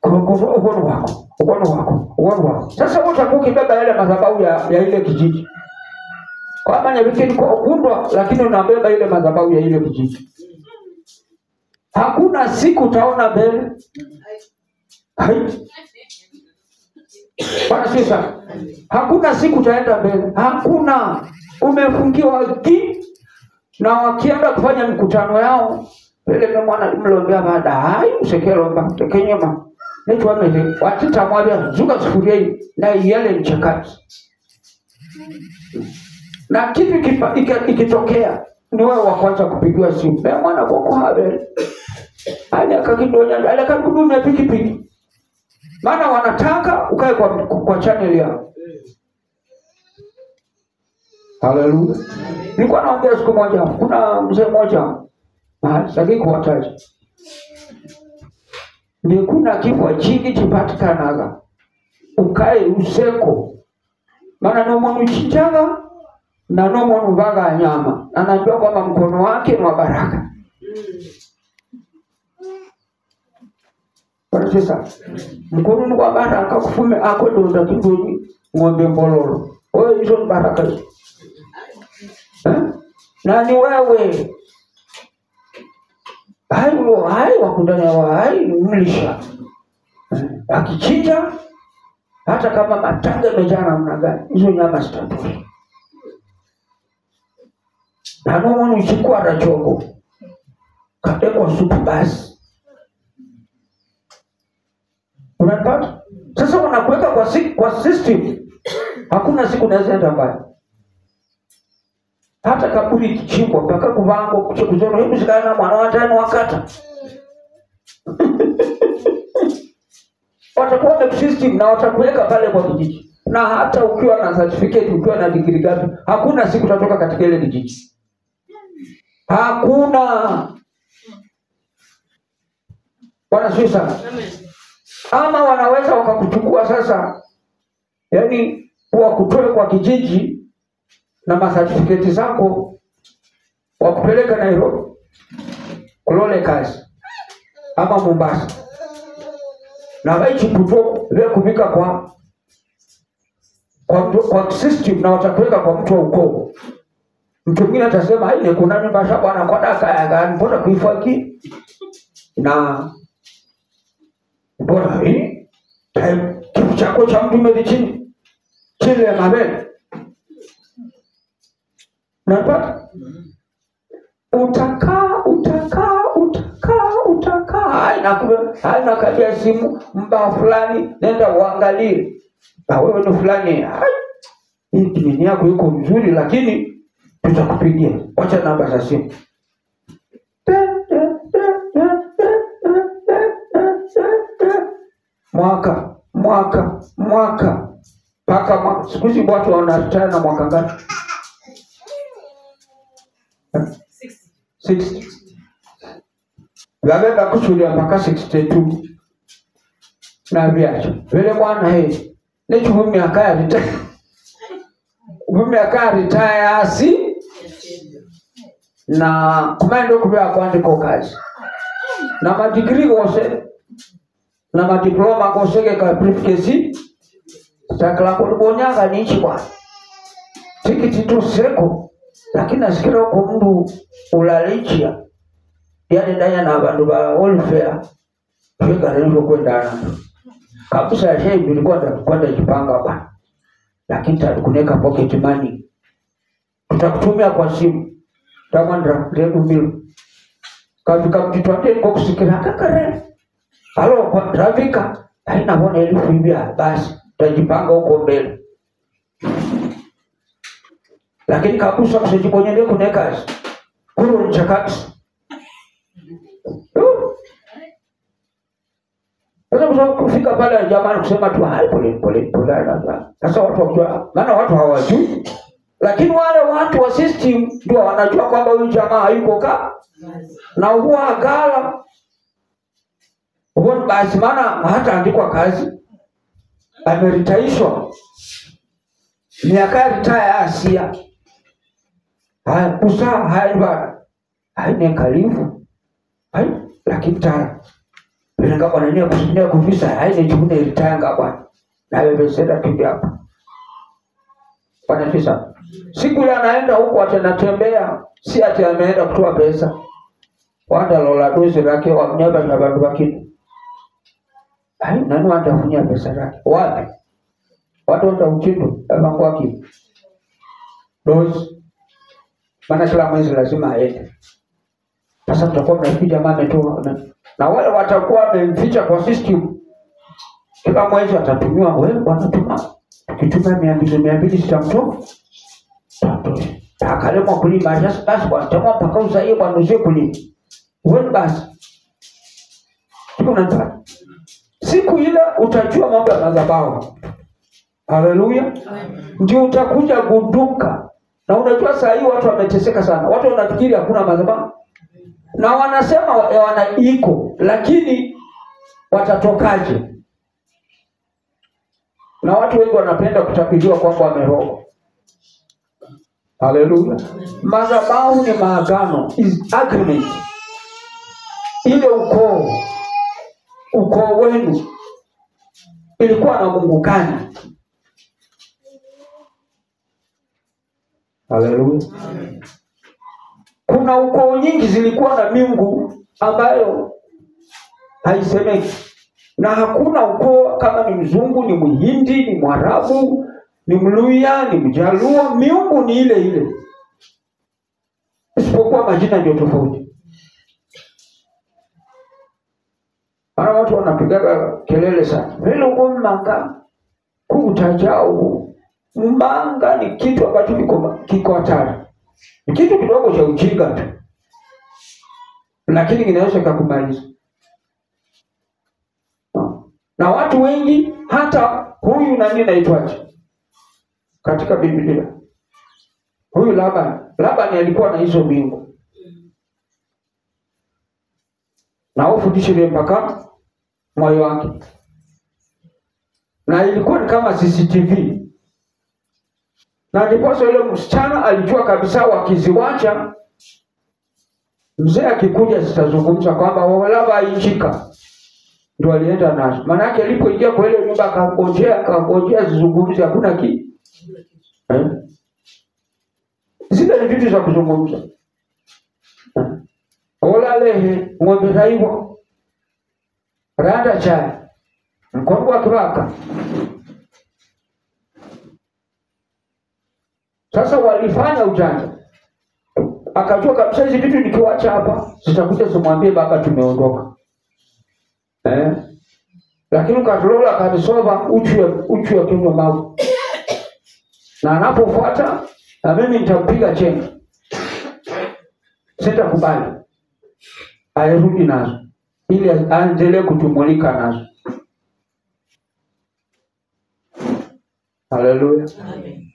ugono wako. Sasa utakuwa kibeba yale madhabahu ya ile kijiji. Kwa maana wiki kwa ukundwa, lakini unabeba ile madhabahu ya ile kijiji. Hakuna siku utaona mbele. Bwana sasa, hakuna siku utaenda mbele. Hakuna. Umefungiwa na wakienda kufanya mkutano yao. Ile mwana mlombea baada usekelo mba tekenyema. Nitu wamele watita mwabia zuka sufuria na yale mchakati. Na kitu ikitokea ni wewe wa kwanza kupigiwa simu. Mwana kwa habari. Hali akakidonya, alikakudume pikipiki. Maana wanataka ukae kwa channel yao. Haleluya. Nilikuwa naongea siku moja, kuna mzee mmoja sasa kuwataja. Ndio kuna kifo chini kipatikanaga. Ukae useko. Maana no mwana chichaga na no mwana vaga nyama. Anajua kwamba mkono wake ni wa baraka. Sasa mkono ni wa baraka kufume ako ndo ndakindoni ng'ombe mbololo. Wewe hizo ni baraka. Na ni wewe. Hai wakundana hai mlisha. Akichinja hata kama matanga yamejana mna gani, hizo nyama zitatosha. Na nomo uchukua na chogo. Kadeko supu basi. Unapata? Sasa wanakuweka kwa system. Hakuna siku naweza enda mbali. Hata kaburi kichimbwa mpaka kuvango kuchekuzoro hebu sikana mwana wa tano wakata. Watakuwa na system na watakuweka pale kwa kijiji. Na hata ukiwa na certificate, ukiwa na degree gapi, hakuna siku utatoka katika ile kijiji. Hakuna. Bwana sasa. Ama wanaweza wakakuchukua sasa. Yaani wakutoe kwa kijiji na masertificate zako wakupeleka Nairobi. Kulole kazi. Ama Mombasa. Na waichi puto leo kumika kwa system na watakuweka kwa mtu wa ukoo. Mtu mwingine atasema haile kuna nibasha bwana kwa daka ya gani mbona kuifaki na mbona hii kifu chako cha mtu mezi chini ya mabele. Unapata? Utakaa haina kabia simu mba fulani nenda uangalie. Wewe ni fulani hii kimini yako yuko mzuri lakini tutakupigia. Wacha namba za simu. Mwaka paka siku hizi watu wanatana na mwaka ngapi? 60. Labda kuchulia mpaka 62. Na viacho. Vile bwana hii. Ni chumi akaya retire. Mimi akaya retire asi. Na kumendo kubia kuandiko kazi. Na madigrii gose. Na madiploma gose ka briefcase. Takla kulibonyanga ni ichi kwa. Tikiti tu seko. Lakini nasikira huko mtu ulalichia. Yaani ndanya na bandu ba welfare. Fika ndio kwenda. Kabisa yeye nilikuwa kwenda jipanga bwana. Lakini tutakuneka pocket money. Tutakutumia kwa simu. Tamandra ndio mimi. Kafika mtitwate kwa kusikira kakare. Halo kwa trafika. Haina bona elfu mbia basi tutajipanga huko mbele. Lakini kabisa kusijibonyele kuneka kuru mchakati. Sasa kufika pale jamani kusema tu hai pole. Sasa watu wakijua, maana watu hawajui. Lakini wale watu wa system ndio wanajua kwamba huyu jamaa hayuko na huwa gala. Huwa basi maana hata andikwa kazi. Ameritaishwa. Miaka retire Asia. Haya usa haiba. Haine kalifu. Lakini tara. Bila kwa nani kusikia kufisa haije chukune ilitanga bwana. Na wewe sasa kipi hapa? Bwana kisa. Siku ile anaenda huko atanatembea, si ati ameenda kutoa pesa. Wanda lola dozi lake wa mnyaba na bandu bakini. Nani watafunya pesa yake? Wapi? Watu watautindo bangu waki. Dozi. Maana kila mwezi lazima aende. Sasa tutakuwa tunapiga mame tu na wale watakuwa wamemficha kwa system. Kila mwezi atatumiwa wewe wanatuma. Tukituma 200 sitamtoa. Takalema kulima basi kwa tamaa mpaka usaie kwa nusu kulima. Wewe basi. Tunaanza. Siku ile utajua mambo ya madhabahu. Haleluya. Ndio utakuja gunduka. Na unajua saa hii watu wameteseka sana. Watu wanafikiri hakuna madhabahu. Na wanasema wana iko, lakini watatokaje? Na watu wengi wanapenda kutapiliwa kwamba wameroho. Haleluya. Madhabahu ni maagano, is agreement. Ile ukoo wenu ilikuwa na Mungu gani? Haleluya. Kuna ukoo nyingi zilikuwa na miungu ambayo haisemeki. Na hakuna ukoo kama ni Mzungu, ni Mhindi, ni Mwarabu, ni Mluya, ni Mjaluo, miungu ni ile ile. Isipokuwa majina ndio tofauti. Ana watu wanapiga kelele sana. Vile uko mmanga kutajao. Mmanga ni kitu ambacho kiko hatari. Ni kitu kidogo cha ujinga tu. Lakini kinaweza kukumaliza. Na watu wengi hata huyu nani anaitwaje? Katika Biblia. Huyu Labani alikuwa na hizo miungu. Na ufundishe mpaka moyo wake. Na ilikuwa ni kama CCTV. Na ndiposa yule msichana alijua kabisa wakiziwacha mzee akikuja zitazungumza kwamba wala injika. Ndio alienda nazo. Maana yake alipoingia kwa ile nyumba akangojea zizungumze hakuna kitu. Zile ni vitu za kuzungumza. Ola lehe ng'ombe raiwa. Randa chai. Mkongo wa kibaka. Sasa walifanya ujanja. Akajua kabisa hizi vitu nikiwacha hapa zitakuja kumwambia baba tumeondoka. Lakini ukatolola kabisova uchu ya kinywa mau. Na anapofuata na mimi nitampiga chenga. Sitakubali. Airudi nazo. Ili aendelee kutumulika nazo. Haleluya. Amen.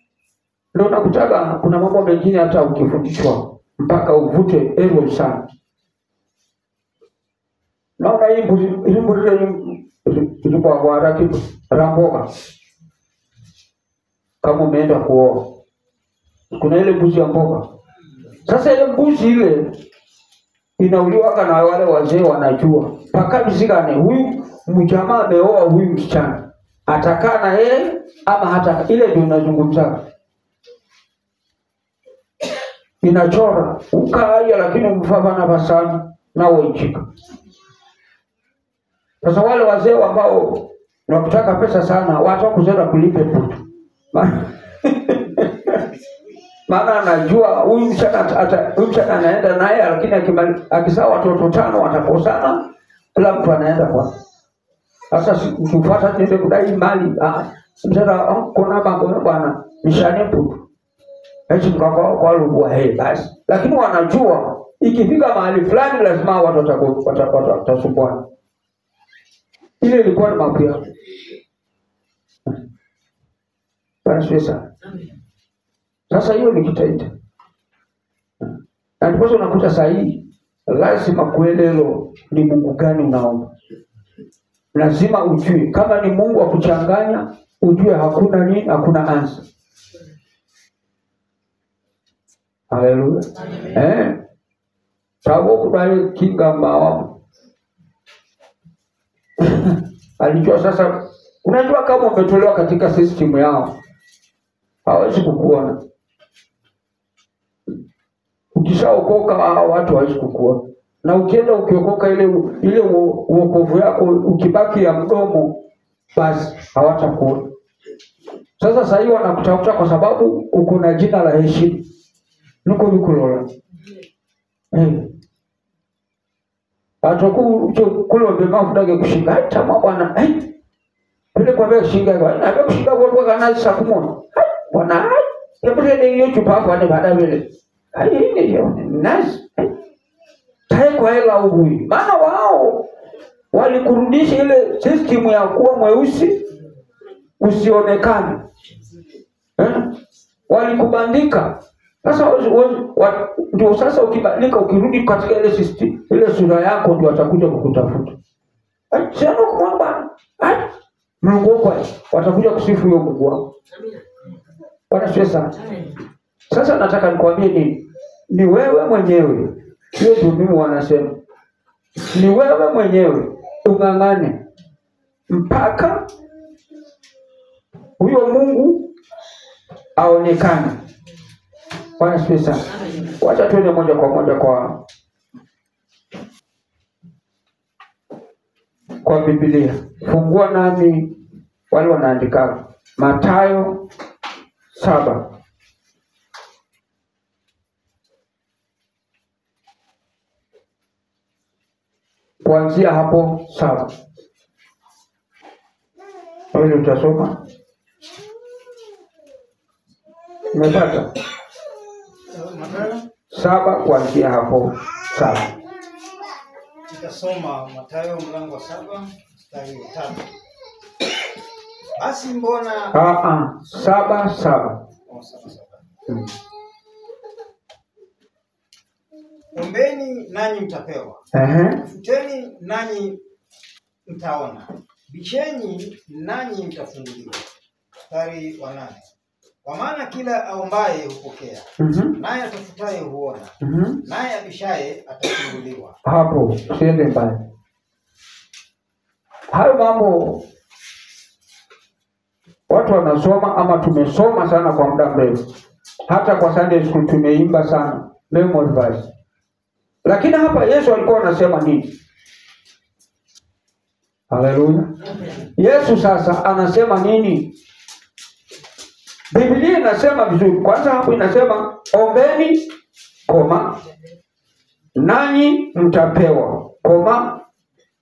Ndio nakutaka kuna mambo mengine hata ukifundishwa mpaka uvute evo sana. Naona hii mbuzi kwa waratibu ramboga. Kama umeenda kuoa. Kuna ile mbuzi ya mboga. Sasa ile mbuzi ile inauliwa na wale wazee wanajua. Paka mzigane huyu mjamaa ameoa huyu msichana. Atakaa na yeye ama hata ile ndio inazungumza. Inachora ukaya lakini mfava na basani na wenjika. Sasa wale wazee ambao wanataka pesa sana watu kuzenda kulipe putu. Maana anajua huyu mchana anaenda naye lakini akizaa watoto 5 watakosana kila mtu anaenda kwa. Sasa ukifuata tende kudai mali mzara kuna mambo bwana nishane putu. Hicho kwa lugha basi. Lakini wanajua ikifika mahali fulani lazima watu watasumbua. Ile ilikuwa ni mambo yao. Sasa sasa hiyo ni kitaita. Na ndipo unakuta sahihi lazima kuelelo ni Mungu gani unaomba. Lazima ujue kama ni Mungu wa kuchanganya, ujue hakuna answer. Haleluya. Sababu kuna kinga mbawa. Alijua sasa, unajua kama umetolewa katika system yao, hawezi kukuona. Ukishaokoka hao watu hawezi kukuona. Na ukienda ukiokoka ile uokovu yako ukibaki ya mdomo, basi hawatakuona. Sasa hiyo wanakutafuta kwa sababu uko na jina la heshima. Nuko bikulola. Ataku kulo bema kudage kushinga tama bwana. Ile kwa vile kushinga kwa na kushinga kwa kana sakumona. Bwana hebu ndio chupa hapo hadi baada vile. Hii ndio nice. Tai kwa hela ubui. Maana wao walikurudisha ile system ya kuwa mweusi usionekane. Walikubandika. Sasa ndio sasa ukibadilika ukirudi katika ile system, ile sura yako ndio watakuja kukutafuta. Sio kumwomba. Mungu kwa watakuja kusifu hiyo Mungu wao. Bwana Yesu. Sasa nataka nikwambie ni wewe mwenyewe. Hiyo ndio mimi wanasema. Ni wewe mwenyewe ungangane mpaka huyo Mungu aonekane. Bwana Yesu. Wacha tuende moja kwa moja kwa Biblia. Fungua nami wale wanaandika Mathayo 7. Kuanzia hapo 7. Wewe utasoma? Umepata? 7 kuanzia hapo 7. Nitasoma Mathayo mlango wa 7 mstari wa 3. Basi mbona 7. Ombeni nanyi mtapewa. Tafuteni nanyi mtaona. Bisheni nanyi mtafunguliwa. Mstari wa 8. Kwa maana kila aombaye hupokea. Naye atafutaye huona. Naye abishaye atafunguliwa. Hapo siende mbali. Hayo mambo watu wanasoma ama tumesoma sana kwa muda mrefu. Hata kwa Sunday school tumeimba sana memory verse. Lakini hapa Yesu alikuwa anasema nini? Haleluya. Yesu sasa anasema nini? Biblia inasema vizuri. Kwanza hapo inasema ombeni, nanyi mtapewa,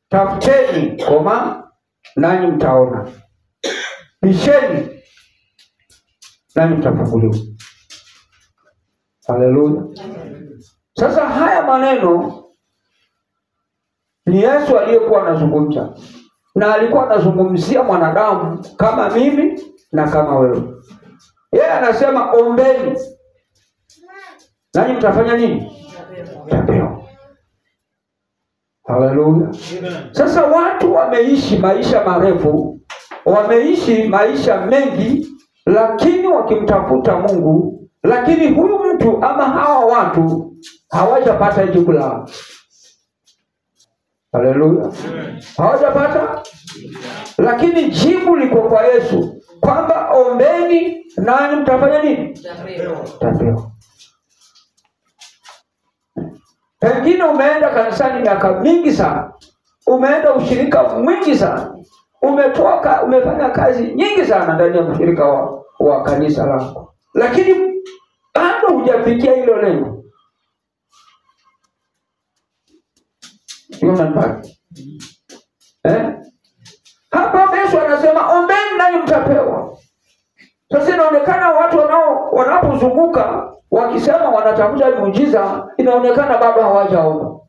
tafuteni, nanyi mtaona. Bisheni, nanyi mtafunguliwa. Haleluya. Sasa haya maneno ni Yesu aliyekuwa anazungumza. Na alikuwa anazungumzia mwanadamu kama mimi na kama wewe. Yeye anasema ombeni. Nanyi mtafanya nini? Mtapewa. Haleluya. Sasa watu wameishi maisha marefu, wameishi maisha mengi, lakini wakimtafuta Mungu, lakini huyu mtu ama hawa watu hawajapata jibu lao. Haleluya. Hawajapata, lakini jibu liko kwa Yesu kwamba ombeni nanyi mtafanya nini? Mtapewa. Pengine umeenda kanisani miaka mingi sana, umeenda ushirika mwingi sana, umetoka umefanya kazi nyingi sana ndani ya ushirika wa kanisa lako, lakini bado hujafikia hilo lengo. Hapa Yesu anasema ombeni nanyi mtapewa. Sasa inaonekana watu wanapozunguka wakisema wanatafuta muujiza, inaonekana bado hawajaomba.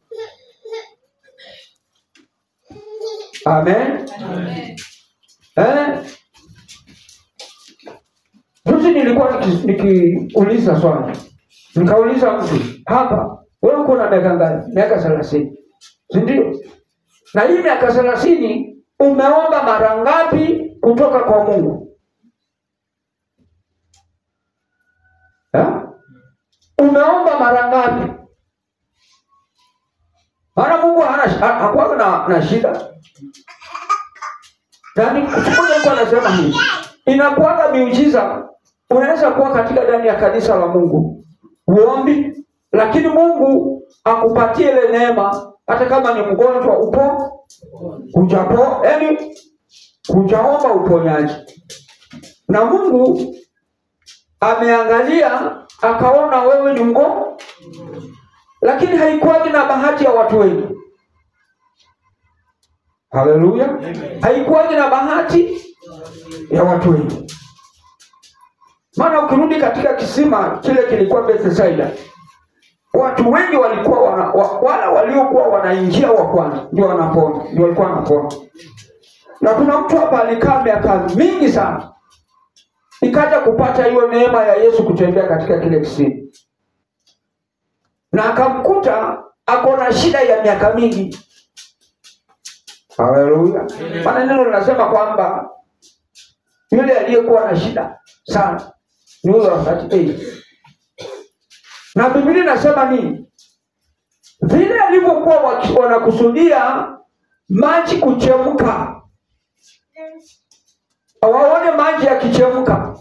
Amen. Juzi nilikuwa nikiuliza swali. Nikauliza mtu, hapa wewe uko na miaka ngapi? Miaka 30. Si ndio? Na hii miaka 30 umeomba mara ngapi kutoka kwa Mungu? Umeomba mara ngapi? Maana Mungu hakuwa na shida. Yaani kwa anasema hivi, inakuwa miujiza unaweza kuwa katika ndani ya kanisa la Mungu. Uombi, lakini Mungu akupatie ile neema hata kama ni mgonjwa upo ujapo, yaani hujaomba uponyaji. Na Mungu ameangalia akaona wewe ni mgonjwa. Lakini haikuwa na bahati ya watu wengi. Haleluya. Haikuwa na bahati ya watu wengi. Maana ukirudi katika kisima kile kilikuwa Bethsaida, watu wengi walikuwa wala waliokuwa wanaingia wa kwanza ndio wanapona, ndio walikuwa wanapona. Na kuna mtu hapa alikaa miaka mingi sana, ikaja kupata hiyo neema ya Yesu kutembea katika kile kisima. Na akamkuta ako na shida ya miaka mingi. Haleluya. Maana neno linasema kwamba yule aliyekuwa na shida sana ni yule wa 38. Na Biblia inasema nini? Vile alivyokuwa wanakusudia maji kuchemka, waone maji yakichemka.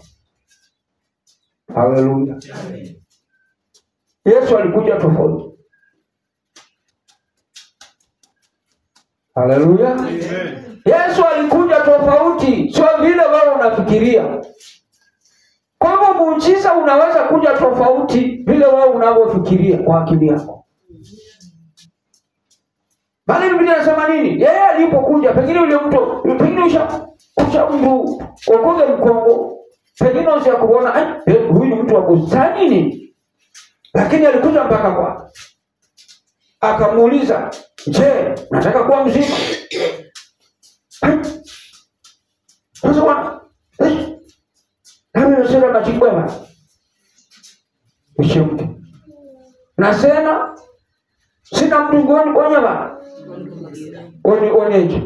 Haleluya. Yesu alikuja tofauti. Haleluya. Yesu alikuja tofauti, sio vile wewe unafikiria. Kwa hivyo muujiza unaweza kuja tofauti vile wewe unavyofikiria kwa akili yako. Bali Biblia inasema nini? Yeye alipokuja, pengine yule mtu, pengine mtu ukoge mkongo, pengine usiyakuona huyu ni mtu wa bustani nini? Lakini alikuja mpaka kwa akamuuliza, "Je, nataka kuwa mzima?" Sasa wana nasema majikwema. Mshimke. Nasema sina mtu ngoni kwa nyama. Oneje.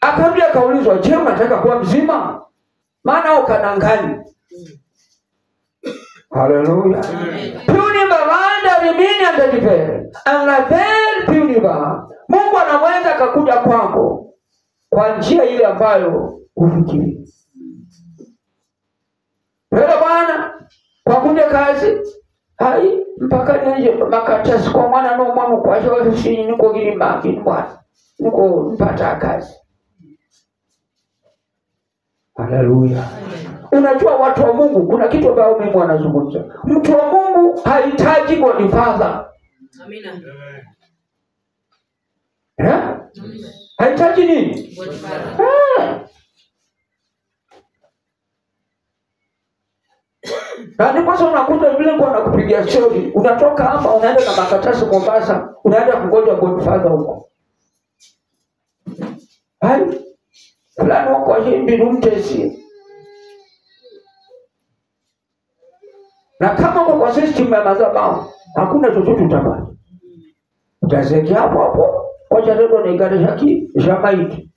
Akaambia kaulizwa, "Je, unataka kuwa mzima?" Maana ukanangani. Haleluya. Puniba wanda rimini andajipere. Anapel puniba. Mungu anaweza akakuja kwako kwa njia ile ambayo ufikiri. Wewe bwana, kwa kuja kazi, hai mpaka nije makatasi kwa mwana no mwana kwa sababu sisi niko gilima bwana. Niko mpata kazi. Haleluya. Unajua watu wa Mungu kuna kitu ambao mimi wanazungumza. Mtu wa Mungu hahitaji godfather. Amina. Hahitaji nini? Godfather. Na ndipo sasa unakuta vile kwa nakupigia story, unatoka hapa unaenda na makatasi Mombasa, unaenda kungoja godfather huko. Hai. Fulani wako hivi rumtesi. Na kama kwa system ya madhabahu hakuna chochote utapata. Utazeki hapo wacha leo ni gari haki Jamaiki.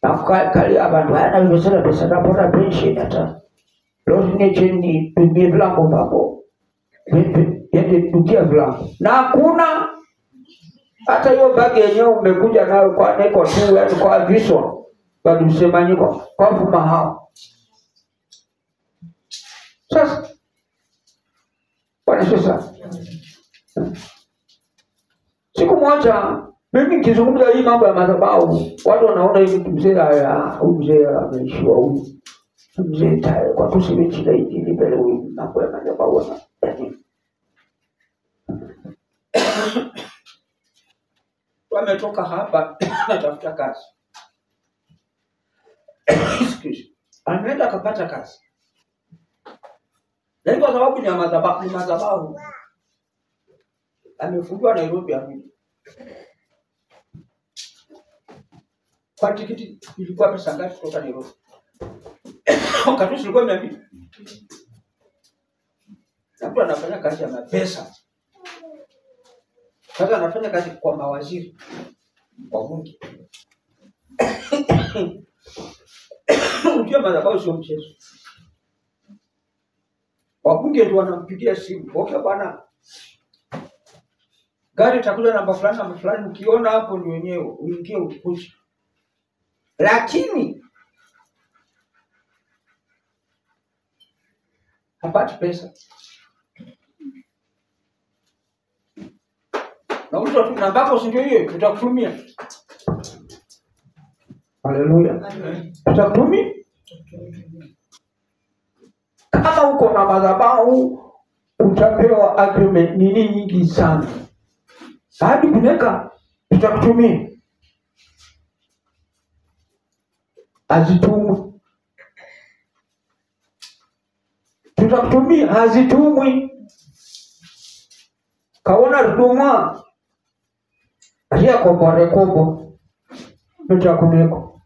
Na kali abantu hana nimesema pesa na bora pension hata. Leo ni chini tumie blanco hapo. Yende tukia blanco. Na hakuna hata hiyo bagi yenyewe umekuja nayo kwa neko tu yaani kwa viswa. Bado msemanyiko kwa mfuma hao. Sasa sasa siku moja mimi nikizungumza hii mambo ya madhabahu, watu wanaona hivi mzee ameishiwa huyu. Mzee tayari kwa tuseme shida hii ni mbele huyu na kwa madhabahu na. Wametoka hapa natafuta kazi. Ameenda akapata kazi. Yaani kwa sababu ni madhabahu. Amefungwa Nairobi hapo. Kwa tikiti ilikuwa pesa ngapi kutoka Nairobi? Wakati ulikuwa 200. Hapo anafanya kazi ya pesa. Sasa anafanya kazi kwa mawaziri wa bunge. Unajua madhabahu sio mchezo. Wabunge ndio wanampigia simu. Okay bwana. Gari itakuja namba fulani ukiona hapo ni wenyewe uingie ukushi. lakini hapati pesa. Na ulizo tu namba yako si ndio hiyo, tutakutumia. Haleluya. Tutakutumia. Kama uko na madhabahu utapewa agreement nini nyingi sana. Hadi kuneka tutakutumia. Azitumwe. Tutakutumia hazitumwi. Kaona ruduma. Ria kombore kombo. Tutakuneko.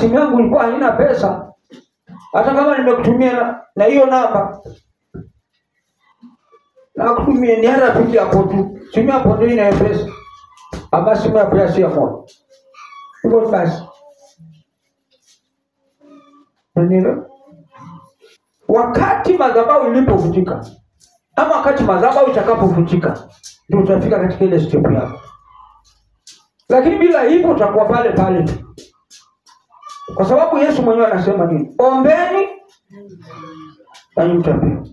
Simu yangu ilikuwa haina pesa. Hata kama nimekutumia na hiyo namba. Na kutumia ni hata pili hapo tu. Simu hapo ndio ina pesa. Ama simu ya pesa ya moja. Hivyo basi. Ndio. Wakati madhabahu ilipovunjika ama wakati madhabahu itakapovunjika ndio utafika katika ile step yako. Lakini bila hivyo utakuwa pale pale tu. Kwa sababu Yesu mwenyewe anasema nini? Ombeni nanyi mtapewa.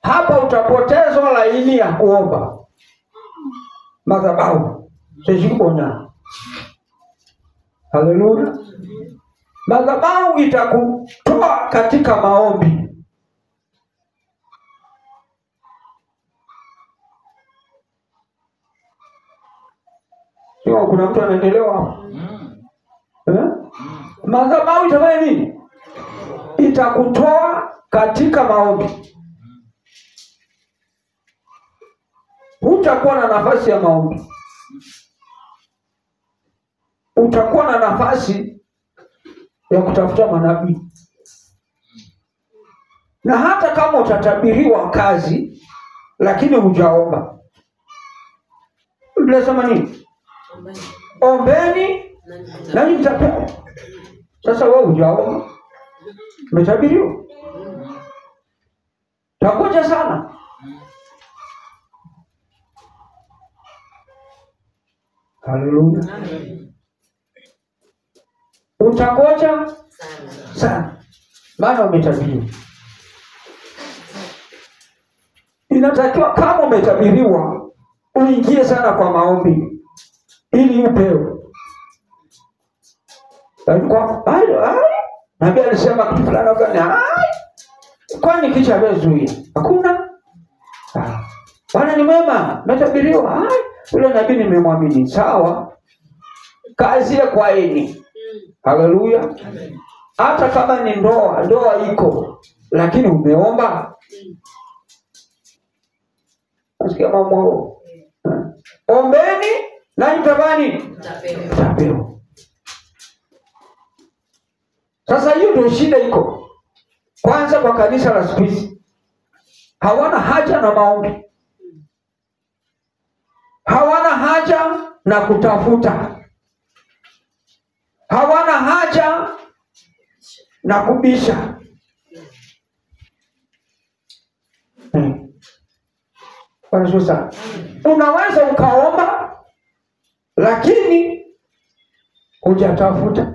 Hapa utapotezwa laini ya kuomba. Madhabahu sijibona. Haleluya. Madhabahu itakutoa katika maombi. Sio kuna mtu anaendelewa hapo. Madhabahu itafanya nini? Itakutoa katika maombi. Hutakuwa na nafasi ya maombi. Utakuwa na nafasi ya kutafuta manabii. Na hata kama utatabiriwa kazi lakini hujaomba. Biblia inasema nini? Ombeni nanyi mtapewa. Sasa wewe hujaomba. Umetabiriwa. Takuja sana. Haleluya. Utakoja sana. Maana umetabiriwa. Inatakiwa kama umetabiriwa uingie sana kwa maombi ili upewe. Nabii alisema kitu fulani gani? Kwani kicha bezuia? Hakuna. Bwana ni mwema, umetabiriwa. Yule nabii nimemwamini. Sawa. Kazi ya kwa ini. Haleluya. Hata kama ni ndoa iko, lakini umeomba. Nasikia mambo. Ombeni na mtabani mtapewa. Sasa hiyo ndio shida iko. Kwanza kwa kanisa la siku hizi hawana haja na maombi. Hawana haja na kutafuta. Hawana haja na kubisha. Sasa unaweza ukaomba lakini hujatafuta.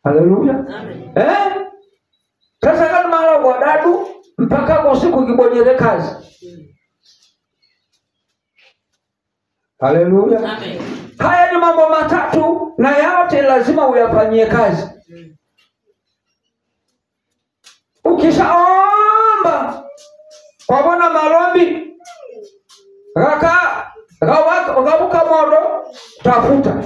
Haleluya. Sasa kama mara wadadu mpaka kwa siku kibonyere kazi. Haleluya. Haya ni mambo matatu na yote lazima uyafanyie kazi. Ukishaomba kwa Bwana maombi gabuka modo tafuta.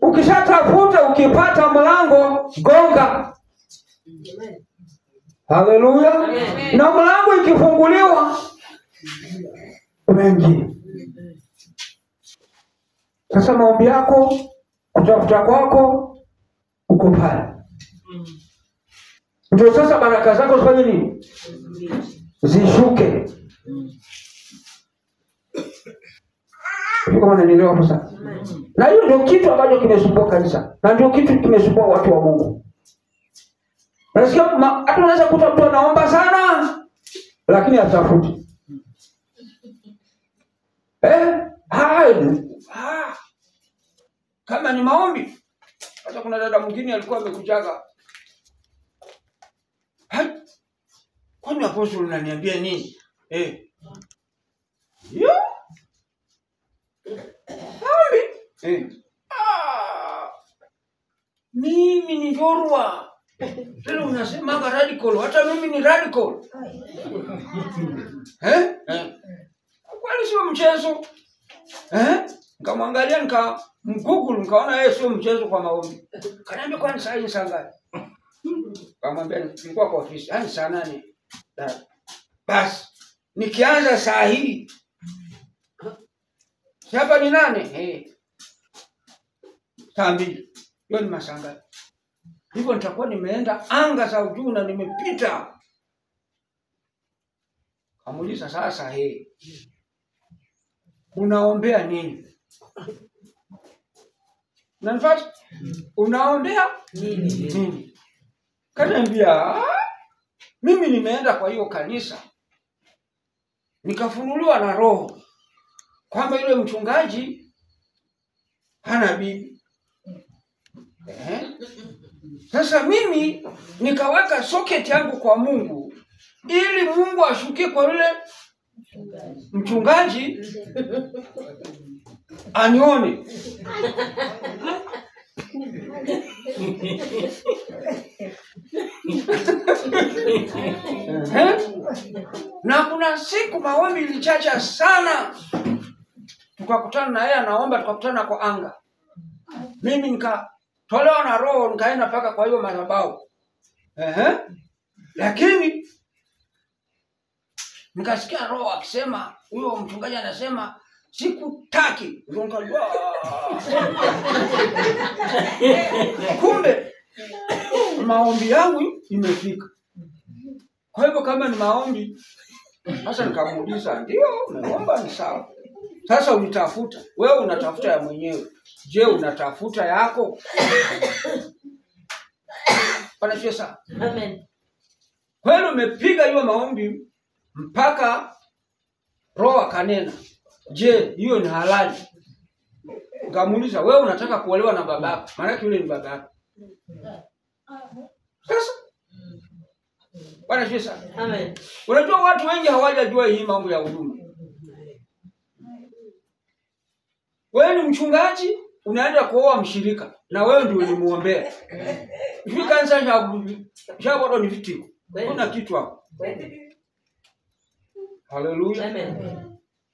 Ukishatafuta ukipata mlango gonga. Haleluya. Na mlango ikifunguliwa unaingia. Sasa maombi yako, kutafuta kwako uko pale. Ndio sasa baraka zako zifanye nini? Zishuke. Kama unanielewa sasa. Na hiyo ndio kitu ambacho kimesumbua kanisa. Na ndio kitu kimesumbua watu wa Mungu. Unasikia hata unaweza kuta mtu anaomba sana lakini atafuti. Kama ni maombi. Hata kuna dada mwingine alikuwa amekujaga. Kwani apostoli unaniambia nini? Yo. Maombi. Mimi ni jorwa. Leo unasema radical, hata mimi ni radical. Kwani sio mchezo? Nikamwangalia Google nikaona yeye sio mchezo kwa maombi. Kaniambia kwani saa hii saa ngapi? Kamwambia nilikuwa kwa ofisi. Saa 8. Basi nikianza saa hii. Hapa ni 8. Saa 2. Hiyo ni masaa ngapi? Hivyo nitakuwa nimeenda anga za juu na nimepita. Kamuuliza sasa unaombea nini? Unanifuata? Unaombea nini? Kaniambia mimi nimeenda kwa hiyo kanisa. Nikafunuliwa na Roho kwamba yule mchungaji hana bibi. Sasa mimi nikaweka socket yangu kwa Mungu ili Mungu ashukie kwa yule mchungaji anione. Na kuna siku maombi ilichacha sana. Tukakutana na yeye anaomba, tukakutana kwa anga. Mimi nikatolewa na Roho nikaenda paka kwa hiyo madhabahu. Lakini nikasikia Roho akisema, huyo mchungaji anasema sikutaki. Kumbe maombi yangu imefika. Kwa hivyo kama ni maombi, sasa nikamuuliza, ndio unaomba ni sawa. Sasa unitafuta, wewe unatafuta ya mwenyewe. Je, unatafuta yako? Bwana Yesu sana. Amen. Kweli umepiga hiyo maombi mpaka Roho akanena. Je, hiyo ni halali? Nikamuuliza, wewe unataka kuolewa na babako? Maana yule ni babako. Sasa Bwana Yesu sana. Amen. Unajua watu wengi hawajajua hii mambo ya huduma. Wewe ni mchungaji, unaenda kuoa mshirika na wewe ndio ulimuombea. Hivi kanisa shabodo ni vitiko. Kuna kitu hapo. Haleluya. Amen.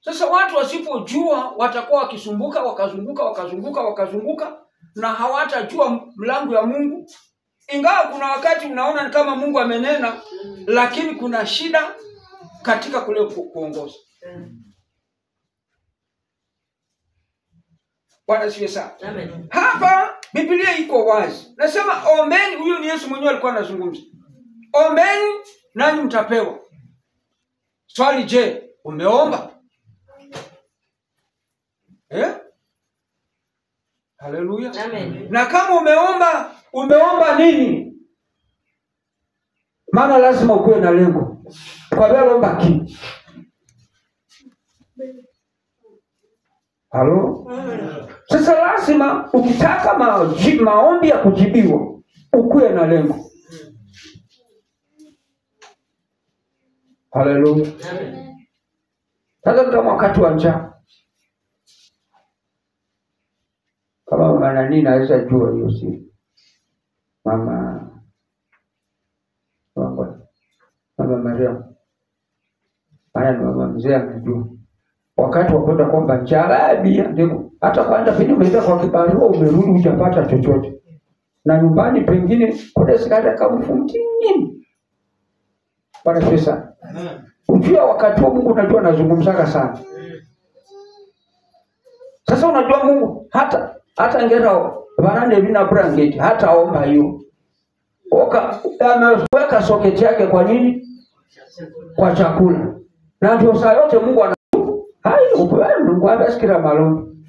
Sasa watu wasipojua watakuwa wakisumbuka, wakazunguka na hawatajua mlango ya Mungu. Ingawa kuna wakati unaona ni kama Mungu amenena, lakini kuna shida katika kule kuongoza. Bwana asifiwe sana. Amen. Hapa Biblia iko wazi. Nasema ombeni, huyo ni Yesu mwenyewe alikuwa anazungumza. Ombeni nanyi mtapewa. Swali, je, umeomba? Haleluya. Amen. Na kama umeomba nini? Maana lazima ukuwe na lengo. Kwa vile omba kitu. Halo? Sasa lazima ukitaka maombi ya kujibiwa ukuwe na lengo. Haleluya. Sasa kama wakati wa njaa, kama mama nini naweza jua hiyo si mama Mariam, mama mzee anajua wakati wa kwenda kwamba njaa ndio hata kwanza pindi umeenda kwa kibarua umerudi hujapata chochote na nyumbani pengine kuna sikata kamfunti nini. Bwana pesa. Ujua wakati wa Mungu unajua nazungumzaka sana. Sasa unajua Mungu hata ngera banande bina brangeti hata omba hiyo. Ameweka soketi yake kwa nini? Kwa chakula. Na ndio saa yote Mungu Mungu anasikira malombi.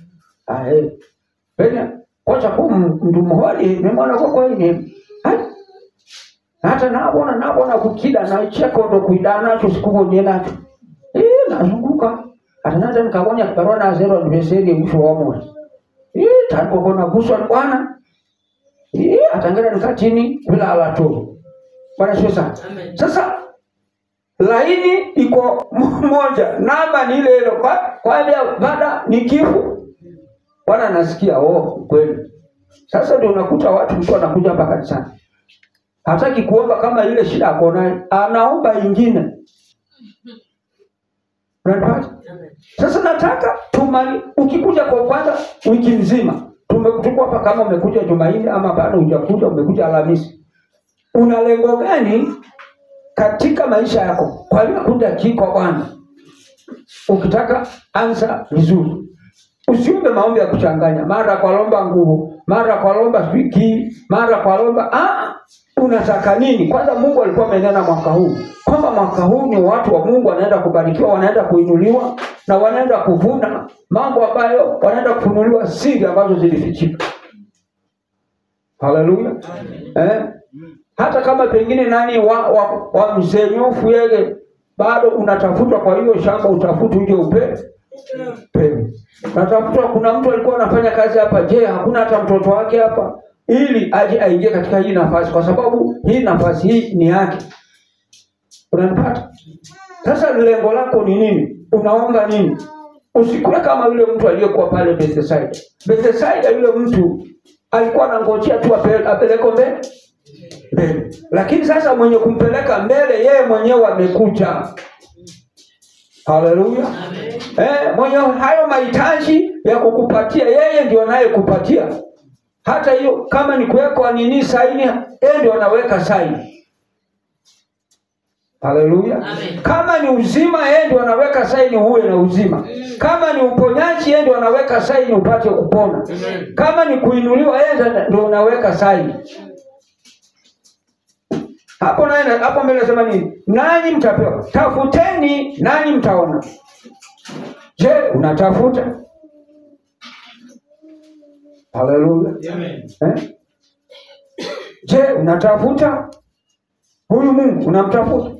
Bena, wacha kwa mtu mhali, ni mwana kwa nini? Hata nabona kukida na cheko ndo kuidana nacho sikubo nye nacho. Nazunguka. Hata nata nikabonya kibarona zero anniversary mwisho wa mwezi. Taniko kona kuswa bwana. Atangena nikatini bila alato. Bwana sio sana. Sasa laini iko moja, namba ni ile ile kwa ile baada ni kifo. Bwana nasikia kweli. Sasa ndio unakuta watu mtu anakuja hapa kanisani. Hataki kuomba kama ile shida yako nayo, anaomba ingine. Unapata? Sasa nataka ukikuja kwa kwanza wiki nzima, tumekuchukua hapa kama umekuja Jumanne ama bado hujakuja, umekuja Alhamisi. Una lengo gani katika maisha yako? Kwa nini kuja kiko Bwana? Ukitaka anza vizuri. Usiombe maombi ya kuchanganya, mara kwa lomba nguvu, mara kwa lomba wiki, mara kwa lomba unataka nini? Kwanza Mungu alikuwa amenena mwaka huu kwamba mwaka huu ni watu wa Mungu wanaenda kubarikiwa, wanaenda kuinuliwa na wanaenda kuvuna mambo ambayo wanaenda kufunuliwa siri ambazo zilifichika. Haleluya. Hata kama pengine nani wa mzenyofu yeye bado unatafutwa, kwa hiyo shamba utafuta uje upewe. Natafuta, kuna mtu alikuwa anafanya kazi hapa, je hakuna hata mtoto wake hapa ili aje aingie katika hii nafasi, kwa sababu hii nafasi hii ni yake. Unanipata? Sasa lengo lako ni nini? Unaomba nini? Usikule kama yule mtu aliyekuwa pale Bethsaida. Bethsaida yule mtu alikuwa anangojea tu apeleke mbele. Lakini sasa mwenye kumpeleka mbele yeye mwenyewe amekuja. Haleluya. Mwenye hayo mahitaji ya kukupatia yeye ndio anayekupatia. Hata hiyo kama ni kuweka nini saini, yeye ndio anaweka saini. Haleluya. Kama ni uzima yeye ndio anaweka saini uwe na uzima. Kama ni uponyaji yeye ndio anaweka saini upate kupona. Kama ni kuinuliwa yeye ndio anaweka saini. Hapo mbele nasema nini? Nanyi mtapewa. Tafuteni nanyi mtaona. Je, unatafuta? Haleluya. Je, unatafuta? Huyu Mungu unamtafuta?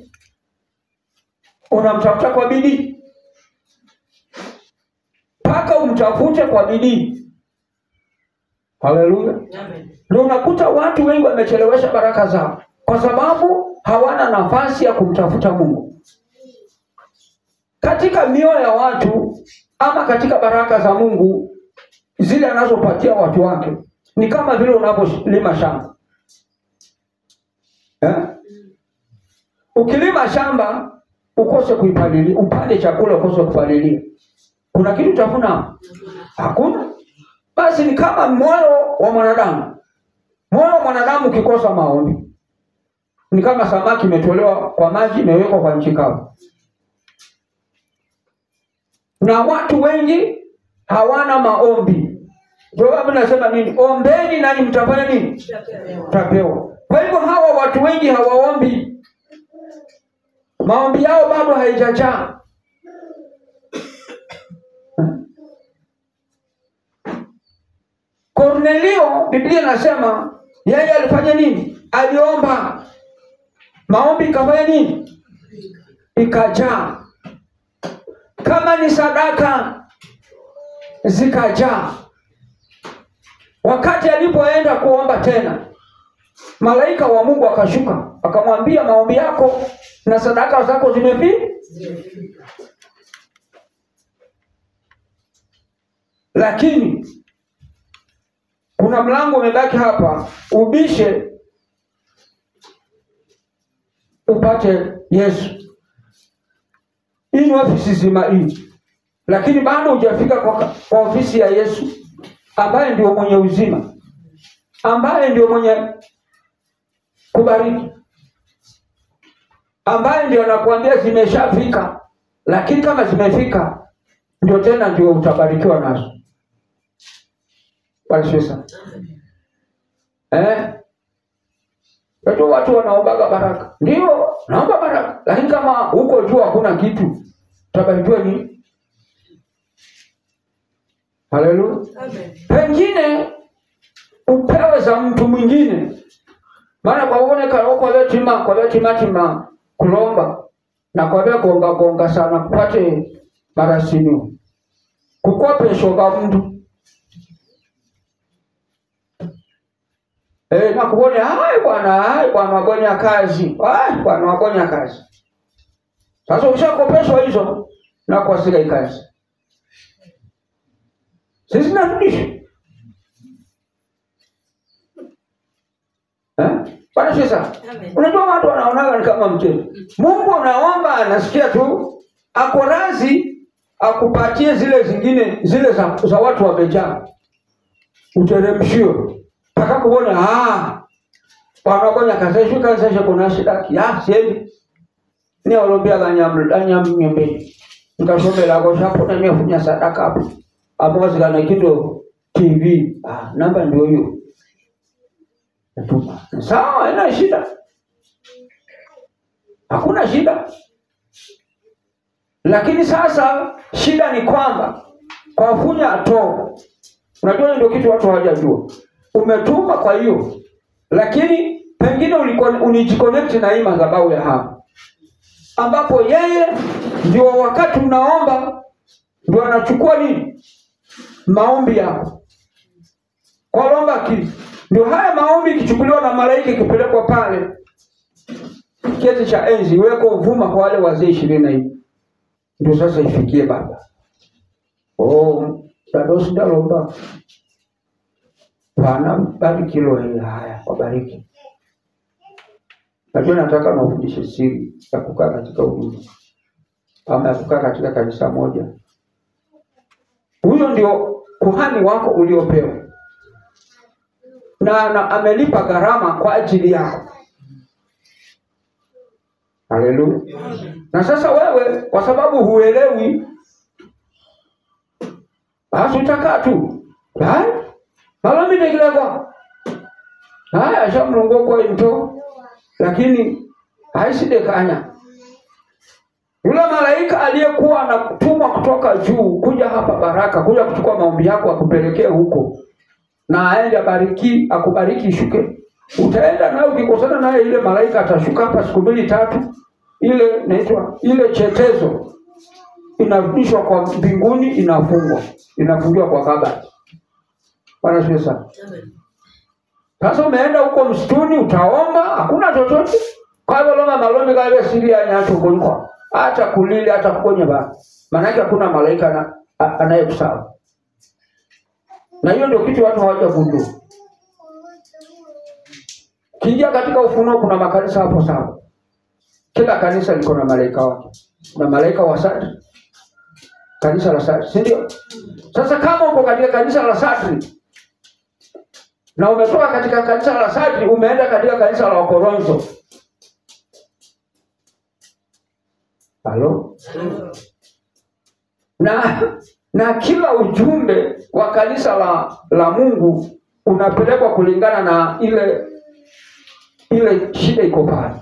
Unamtafuta kwa bidii? Paka umtafute kwa bidii. Haleluya. Ndio unakuta watu wengi wamechelewesha baraka zao kwa sababu hawana nafasi ya kumtafuta Mungu. Katika mioyo ya watu ama katika baraka za Mungu zile anazopatia watu wake ni kama vile unapolima shamba. Ukilima shamba ukose kuipalilia, upande chakula ukose kupalilia, kuna kitu utavuna? Hakuna. Basi ni kama moyo wa mwanadamu. Moyo wa mwanadamu ukikosa maombi ni kama samaki imetolewa kwa maji imewekwa kwa nchi kavu. Na watu wengi hawana maombi. Sababu nasema nini? Ombeni nanyi mtafanya nini? Mtapewa. Kwa hivyo hawa watu wengi hawaombi. Maombi yao bado haijajaa. Kornelio, Biblia inasema yeye alifanya nini? Aliomba. Maombi ikafanya nini? Ikajaa. Kama ni sadaka zikajaa. Wakati alipoenda kuomba tena, malaika wa Mungu akashuka, akamwambia maombi yako na sadaka zako zimefika. Lakini kuna mlango umebaki hapa, ubishe upate Yesu. Hii ni ofisi zima hii. Lakini bado hujafika kwa ofisi ya Yesu ambaye ndio mwenye uzima, ambaye ndio mwenye kubariki, ambaye ndio anakuambia zimeshafika. Lakini kama zimefika ndio tena ndio utabarikiwa nazo. Basi sasa watu wanaomba baraka. Ndio, naomba baraka. Lakini kama huko juu hakuna kitu, utabarikiwa nini? Haleluya. Pengine upewe za mtu mwingine Maana kwa uone kwa tima kulomba na kwa gonga sana kupate marasini. Kukope shoga mtu. Na kuone bwana wagonya kazi. Bwana wagonya kazi. Sasa ushakopeshwa hizo na kwa sile kazi. Sisi narudisha. Bwana sasa. Unajua watu wanaona kama mchezo. Mungu unaomba anasikia tu ako razi akupatie zile zingine zile za watu wamejaa. Uteremshio. Paka kuona wanakonya kazi kazi kuna shida siendi. Ni olombia ganyamnyembe. Nikashomela kwa hapo na mimi funya sadaka hapo. Hapo zikana kido TV. Namba ndio hiyo. Sawa, haina shida. Hakuna shida. Lakini sasa shida ni kwamba kwa funya ato. Unajua ndio kitu watu hawajajua. Umetuma kwa hiyo. Lakini pengine ulijiconnect na hii madhabahu ya hapa. Ambapo yeye ndio wakati unaomba ndio anachukua nini? Maombi yako. Kwa lomba kile. Ndio haya maombi kichukuliwa na malaika kipelekwa pale. Kiti cha enzi weko uvuma kwa wale wazee 20. Ndio sasa ifikie baba. Tadosi dalomba. Bwana bariki kilo haya wabariki. Najua nataka mafundisho siri ya kukaa katika huduma. Ama ya kukaa katika kanisa moja. Huyo ndio kuhani wako uliopewa. Na amelipa gharama kwa ajili yako. Haleluya. Na sasa wewe kwa sababu huelewi basi utakaa tu. Malami ndigilekwa. Ashamrungo kwa into lakini haisidekanya. Yule malaika aliyekuwa anatumwa kutoka juu kuja hapa baraka, kuja kuchukua maombi yako akupelekee huko. Na aende akubariki shuke. Utaenda naye ukikosana naye ile malaika atashuka hapa siku 2-3. Ile inaitwa ile chetezo inarudishwa kwa mbinguni inafungwa. Inafungiwa kwa kabati. Bwana Yesu. Sasa umeenda huko msituni utaomba, hakuna chochote. Kwa hivyo loma malombi kale siri ya nyato konko. Hata kulile hata kukonya ba. Maana yake hakuna malaika anayekusahau. Na hiyo ndio kitu watu hawajagundua. Kijia katika Ufunuo kuna makanisa hapo sawa. Kila kanisa liko na malaika wake. Na malaika wa Sadri. Kanisa la Sadri, si ndio? Sasa kama uko katika kanisa la Sadri na umetoka katika kanisa la Sadri umeenda katika kanisa la Wakorintho. Halo? Na kila ujumbe wa kanisa la Mungu unapelekwa kulingana na ile shida iko pale.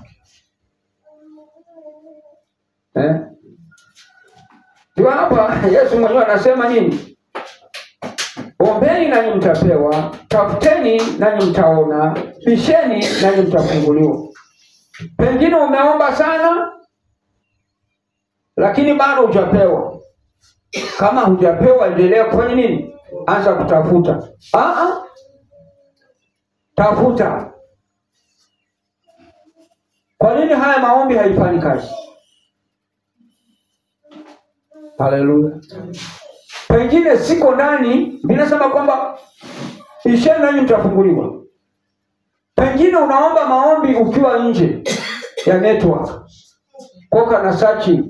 Ndio hapa Yesu mwenyewe anasema nini? Ombeni nanyi mtapewa, tafuteni nanyi mtaona, bisheni nanyi mtafunguliwa. Pengine umeomba sana lakini bado hujapewa. Kama hujapewa endelea kufanya nini? Anza kutafuta. Tafuta. Kwa nini haya maombi haifanyi kazi? Haleluya. Pengine siko ndani, binasema kwamba isheni nanyi mtafunguliwa. Pengine unaomba maombi ukiwa nje ya network. Koka na searching.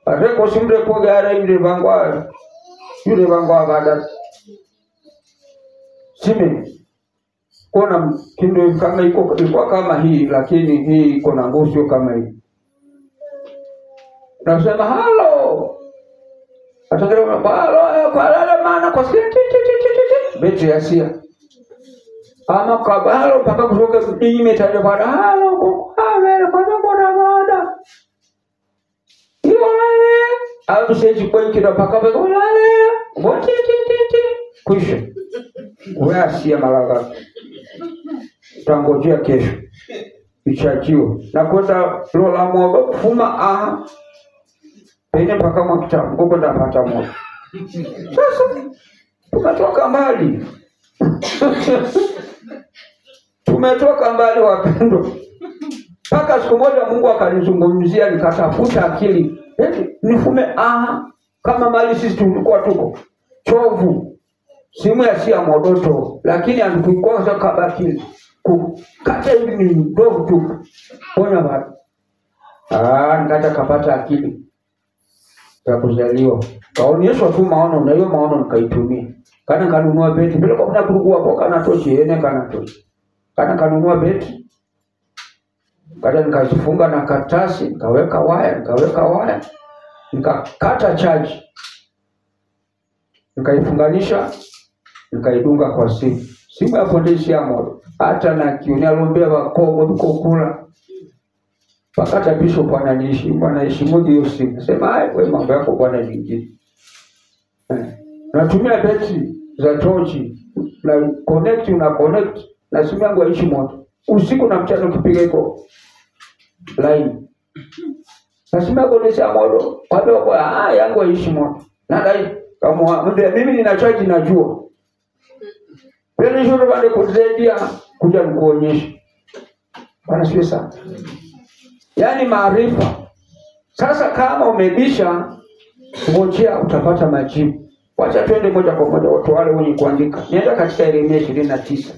Areko simre pogara yule bangwa gada. Sime. Kuna kindo kama iko kama hii lakini hii iko na nguzo kama hii. Nasema halo. Atakira halo kwa lala maana kwa beti ya sia. Ama kwa halo mpaka kutoka dinime tale bada halo kwa wewe kwa boda. Au seji kwa kila mpaka kwa lala. Wote kwisha. Wewe asia malaga. tangojea kesho ichachio na kwenda lola mwoga kufuma pene mpaka mwakitamu koko ndapata moja. Sasa tumetoka mbali. Tumetoka mbali wapendo. Mpaka siku moja Mungu akanizungumzia, nikatafuta akili. Nifume kama mali sisi tulikuwa tuko chovu. Simu ya sia modoto, lakini alikuwa za kabakili. Kukata hivi ni ndogo tu. Pona bado. Nikata kapata akili ya kuzaliwa. Kaonyeshwa tu maono, na hiyo maono nikaitumia. Kana kanunua beti, bila kwa kuna kurugu wako kana tochi, kana tochi. Kana kanunua beti. Kada nikazifunga na katasi, nikaweka waya, nikakata charge. Nikaifunganisha, nikaidunga kwa simu. Simu ya polisi ya moto. Hata na kiuni alombea wakongo mkokula. Pakata bishop ananiishi, anaheshimu hiyo simu. Sema wewe mambo yako bwana vingine. Natumia beti za tochi na connect na simu yangu haishi moto. Usiku na mchana ukipiga iko line. Na simu yangu ni moto. Kwa yangu haishi moto. Nadai kama mimi nina charge najua. Pele shuru bade kutusaidia kuja nikuonyesha. Bwana siwe sana. Yaani maarifa. Sasa kama umebisha, ngojea utapata majibu. Wacha twende moja kwa moja watu wale wenye kuandika. Nienda katika Yeremia 29.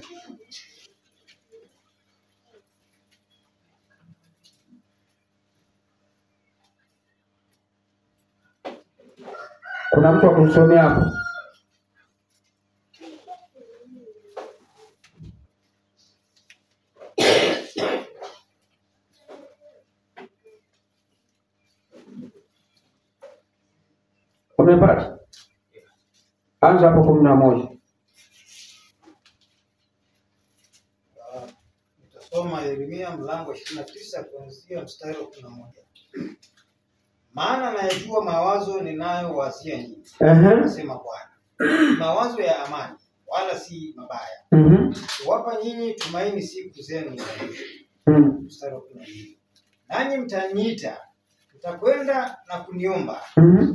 Kuna mtu akusomea hapo? Umepata? Anza hapo 11. Nitasoma Yeremia mlango 29 kuanzia mstari wa 11. Maana nayajua mawazo ninayowazia nyinyi. Nasema Bwana. Mawazo ya amani wala si mabaya. Kuwapa nyinyi tumaini siku zenu za mwisho. Mstari wa 12. Nanyi mtaniita, mtakwenda na kuniomba,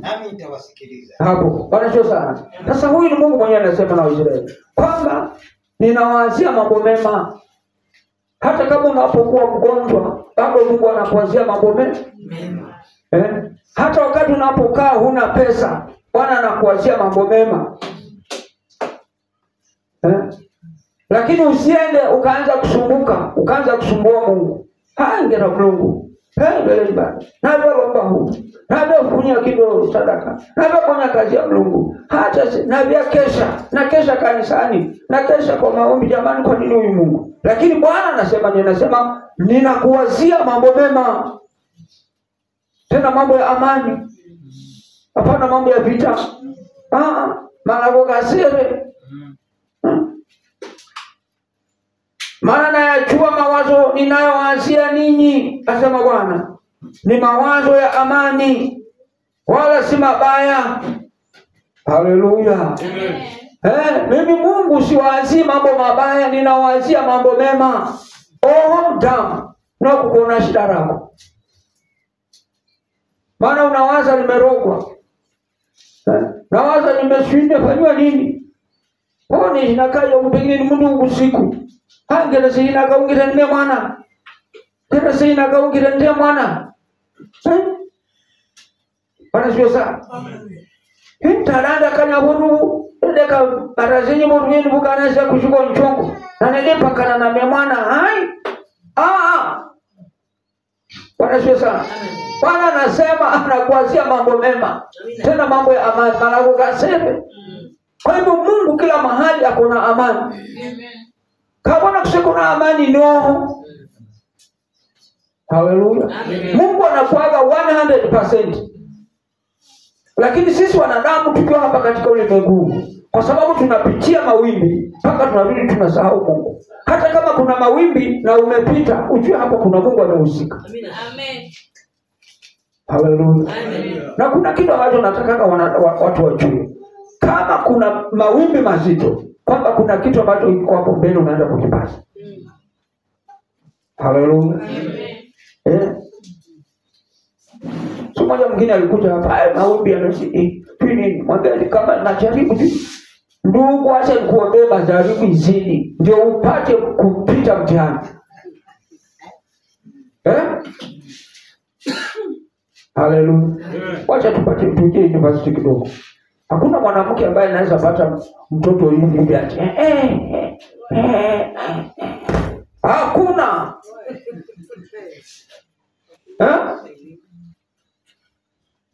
nami nitawasikiliza. Hapo. Bwana sio sana. Sasa huyu ni Mungu mwenyewe anasema na Waisraeli. Kwamba ninawazia mambo mema. Hata kama unapokuwa mgonjwa, bado Mungu anakuwazia mambo mema. Hata wakati unapokaa huna pesa, Bwana anakuwazia mambo mema. Lakini usiende ukaanza kusumbuka, ukaanza kusumbua Mungu. Ngera Mungu. Mbele bana. Naomba huu. Naomba kunya kidogo sadaka. Naomba kufanya kazi ya Mungu. Hata naomba kesha, na kesha kanisani, na kesha kwa maombi. Jamani, kwa nini huyu Mungu? Lakini Bwana anasema ninakuwazia mambo mema. Tena mambo ya amani. Hapana mambo ya vita. Malago kasere. Maana nayajua mawazo ninayowazia ninyi, asema Bwana, ni mawazo ya amani wala si mabaya. Haleluya. Mimi Mungu siwazii mambo mabaya, ninawazia mambo mema. Damu na kukuona shida lako. Maana unawaza nimerogwa. Nawaza nimeshinda fanywa nini? Ni inakayo mpengine ni Mungu usiku. Ngera sina kaungira nne mwana. Ngera sina kaungira nne mwana. Bwana sio sana. Talanda kanya huru ndeka barazenye murweni bukana sha kushuka nchongo. Na nende pakana na mwana. Bwana sio sana. Bwana anasema anakuwazia mambo mema. Tena mambo ya amani, malago kaseme. Kwa hivyo Mungu kila mahali akona amani. Kama kuna amani no. Haleluya. Mungu anakuaga 100%. Lakini sisi wanadamu tukiwa hapa katika ulimwengu, kwa sababu tunapitia mawimbi, mpaka tunarudi tunasahau Mungu. Hata kama kuna mawimbi na umepita, ujue hapo kuna Mungu anahusika. Amen. Haleluya. Na kuna kitu ambacho nataka watu wajue. Kama kuna mawimbi mazito, kwamba kuna kitu ambacho iko hapo mbele unaanza kukipata. Haleluya. So mmoja mwingine alikuja hapa, maombi anasema nini? Mwambie kama najaribu tu. Ndugu, acha nikuombea jaribu izidi ndio upate kupita mtihani. Haleluya. Wacha tupate tuje university kidogo. Hakuna mwanamke ambaye anaweza pata mtoto hivi ati hakuna.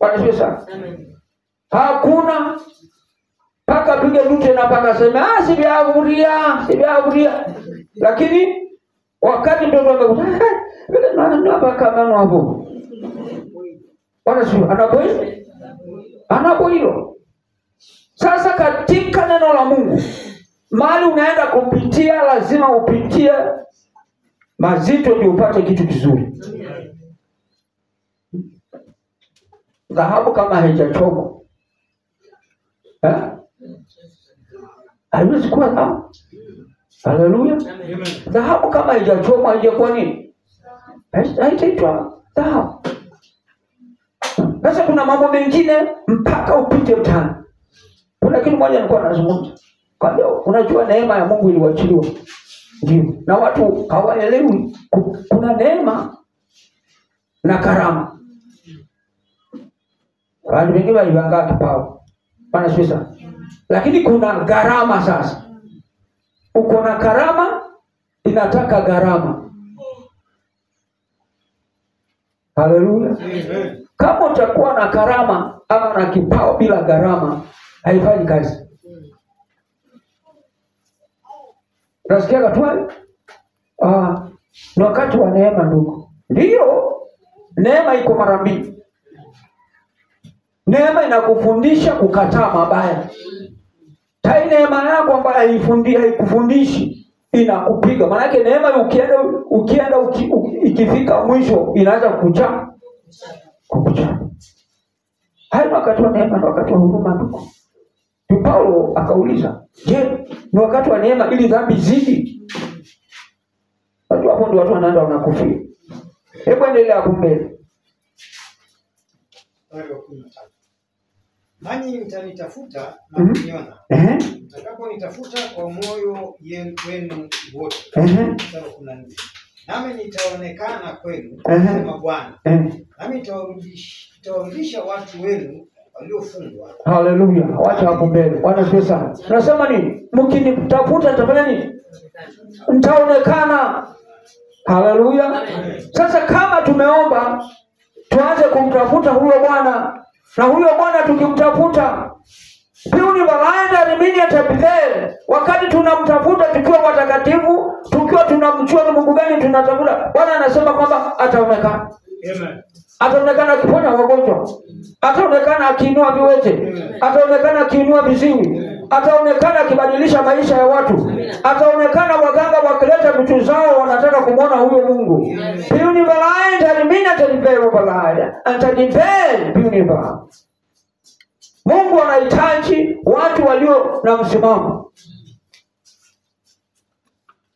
Bwana Yesu. Hakuna. Paka pige lute na paka sema sibiaburia. Lakini wakati mtoto amekuja vile na paka mano hapo. Bwana Yesu anapoilo. Sasa katika neno la Mungu, mahali unaenda kupitia lazima upitie mazito ndio upate kitu kizuri. Dhahabu kama haijachomwa haiwezi kuwa dhahabu. Haleluya. Dhahabu kama haijachomwa haijakuwa nini? Haitaitwa dhahabu. Sasa kuna mambo mengine mpaka upite mtani. Kuna kitu moja nilikuwa nazungumza. Kwa hiyo unajua neema ya Mungu iliwachiliwa. Ndio. Na watu hawaelewi kuna neema na karama. Watu wengine walivanga kipao. Bwana Yesu. Lakini kuna gharama sasa. Uko na karama inataka gharama. Haleluya. Kama utakuwa na karama ama na kipao bila gharama haifanyi kazi. Nasikia katwali? Ni wakati wa neema ndugu. Ndio. Neema iko mara mbili. Neema inakufundisha kukataa mabaya. Tai neema yako ambayo haikufundishi inakupiga. Maana yake neema ukienda ikifika mwisho inaanza kukuchapa. Hayo wakati wa neema na wakati wa huruma ndugu. Paulo akauliza, "Je, ni wakati wa neema ili dhambi zidi?" Watu hapo ndio watu wanaenda wanakufia. Hebu endelea hapo mbele. Nanyi mtanitafuta na kuniona. Mtakaponitafuta kwa moyo wenu wote. Nami nitaonekana kwenu, sema Bwana. Nami nitawarudisha watu wenu waliofungwa. Haleluya. Wacha hapo mbele. Bwana asifiwe sana. Tunasema nini? Mkinitafuta nitafanya nini? Nitaonekana. Haleluya. Sasa kama tumeomba tuanze kumtafuta huyo Bwana, na huyo Bwana tukimtafuta Biuni balaenda rimini atabidhe. Wakati tunamtafuta tukiwa watakatifu, tukiwa tunamjua ni Mungu gani tunatafuta, Bwana anasema kwamba ataonekana. Amen. Ataonekana akiponya wagonjwa. Ataonekana akiinua viwete. Ataonekana akiinua viziwi. Ataonekana akibadilisha maisha ya watu. Ataonekana waganga wakileta vitu zao wanataka kumwona huyo Mungu. Biuni balaenda rimini atabidhe balaenda. Atabidhe biuni balaenda. Mungu anahitaji watu walio na msimamo.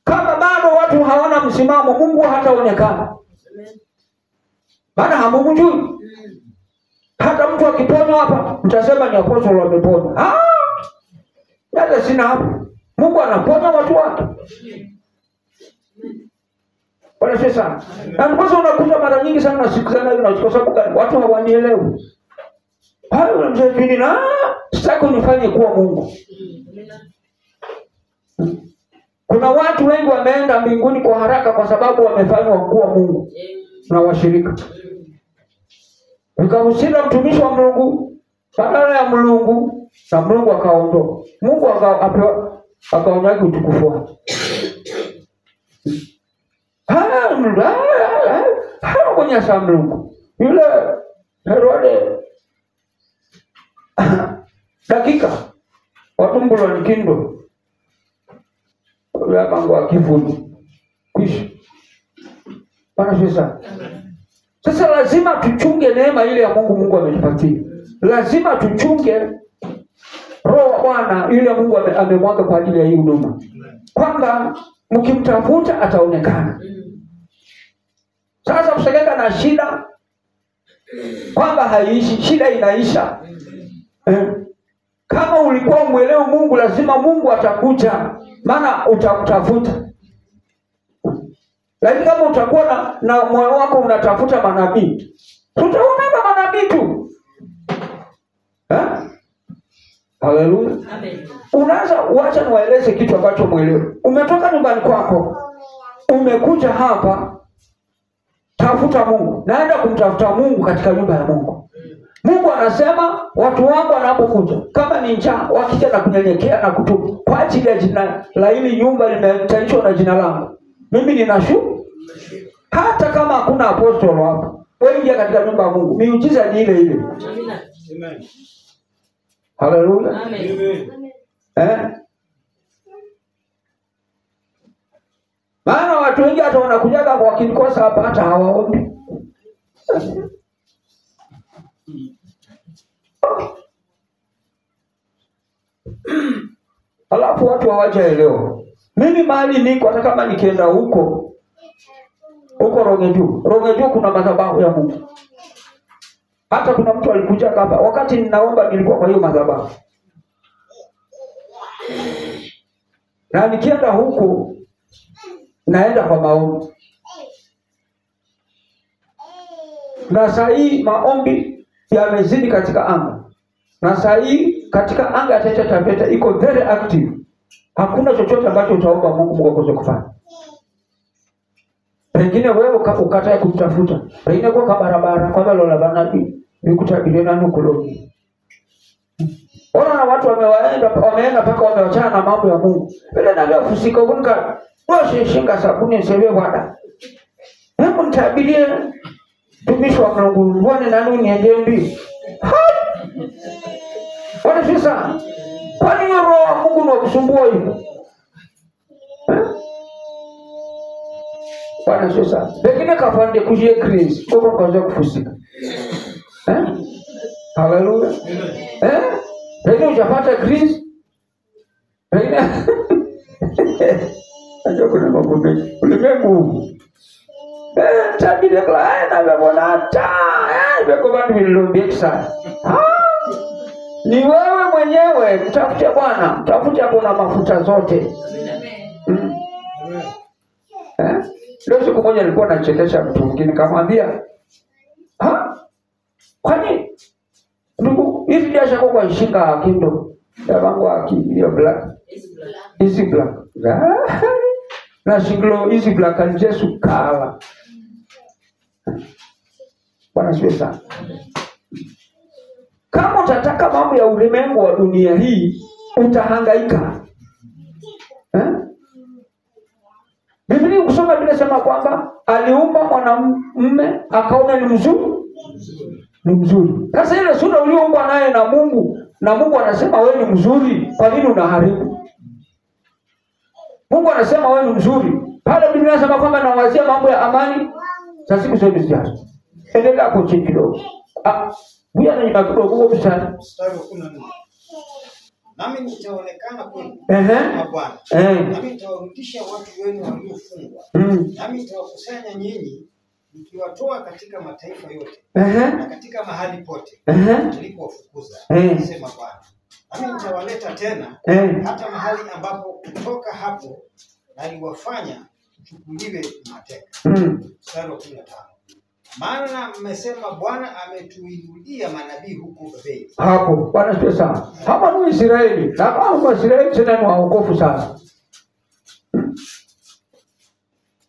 Kama bado watu hawana msimamo, Mungu hataonekana. Maana hamumjui. Hata mtu akiponywa hapa, mtasema ni apostoli amepona. Hata sina hapo. Mungu anaponya watu wake. Bwana Yesu sana. Na ndipo unakuta mara nyingi sana nasikizana hivi na kwa sababu watu hawanielewi. Hayo mzee na sitaki nifanye kuwa Mungu. Kuna watu wengi wameenda mbinguni kwa haraka kwa sababu wamefanywa kuwa Mungu na washirika. Nikamshinda mtumishi wa Mungu badala ya Mungu na Mungu akaondoka. Mungu akaonyesha utukufu wake. Kwenye Mungu. Yule Herode dakika watumbulwa nikindo ya bango akivuni kisha pana sasa lazima tuchunge neema ile ya Mungu ametupatia. Lazima tuchunge roho wa Bwana ile Mungu amemwaga kwa ajili ya hii huduma, kwamba mkimtafuta ataonekana. Sasa kusegeka na shida kwamba haiishi, shida inaisha. Kama ulikuwa muelewa Mungu, lazima Mungu atakuja, maana utamtafuta. Lakini kama utakuwa na moyo wako unatafuta manabii, tutaona manabii tu. Haleluya. Amen. Unaanza uacha niwaeleze kitu ambacho muelewe. Umetoka nyumbani kwako, umekuja hapa, tafuta Mungu. Naenda kumtafuta Mungu katika nyumba ya Mungu. Mungu anasema watu wangu wanapokuja, kama ni njaa, wakija na kunyenyekea na kutubu kwa ajili ya jina la hili nyumba limetaishwa na jina langu, mimi ninashuku. Hata kama hakuna apostolo hapa, wewe ingia katika nyumba ya Mungu, miujiza ni ile ile. Amen. Haleluya. Amen. Maana watu wengi hata wanakujaga kwa kinikosa hapa hata hawaombi. Alafu watu hawajaelewa. Mimi mahali niko, hata kama nikienda huko Rongeju kuna madhabahu ya Mungu. Hata kuna mtu alikuja hapa wakati ninaomba, nilikuwa kwa hiyo madhabahu. Na nikienda huko naenda kwa maombi. Na saa hii maombi yamezidi katika anga. Na saa hii katika anga ya Taita Taveta iko very active. Hakuna chochote ambacho utaomba Mungu akose kufanya. Pengine wewe ukatae kumtafuta. Pengine kwa barabara kwa lola banabii nikutabiria na nukuloni. Ona na watu wameenda paka wamewachana na mambo ya Mungu. Bila na leo fusika kunka. Wewe shinga sabuni sewe wada. Hebu nitabirie tumishi wa Mungu, mbona nani niende mbi? Bwana sasa. Kwani roho wa Mungu ni kusumbua hivyo? Bwana sasa. Pengine kafande kujie Chris, uko kaanza kufusika. Haleluya. Pengine ujapata Chris. Pengine ndio kuna mambo mengi. Ulimwengu. Tabiri kwa na babona ta. Beko bandu nililobeksa. Ni wewe mwenyewe mtafute Bwana, mtafute kuna mafuta zote. Leo siku moja nilikuwa nachekesha mtu mwingine, kamwambia, kwani ndugu hizi biashara kwa ishinga kindo ya wangu hiyo black easy black na shinglo easy black and Yesu kala. Bwana siwe sana. Kama utataka mambo ya ulimwengu wa dunia hii, utahangaika. Biblia ukisoma Biblia sema kwamba aliumba mwanamume akaona ni mzuri. Ni mzuri. Sasa ile sura ulioumbwa naye na Mungu anasema wewe ni mzuri, kwa nini unaharibu? Mungu anasema wewe ni mzuri. Pale Biblia inasema kwamba nawazia mambo ya amani za siku zote zijazo. Endelea kuchini kidogo. Buya na nyuma kidogo mstari. Mstari wa 14. Nami nitaonekana kwenu kama Bwana. Nami nitawarudisha watu wenu waliofungwa. Nami nitawakusanya nyinyi nikiwatoa katika mataifa yote na katika mahali pote nilipowafukuza, sema Bwana. Nami nitawaleta tena hata mahali ambapo kutoka hapo naliwafanya kuchukuliwe mateka. Mstari wa 15. Maana mmesema Bwana ametuinulia manabii huko Babeli. Hapo Bwana sio sana. Hapa ni Israeli. Na kama Israeli tena ni waokofu sana.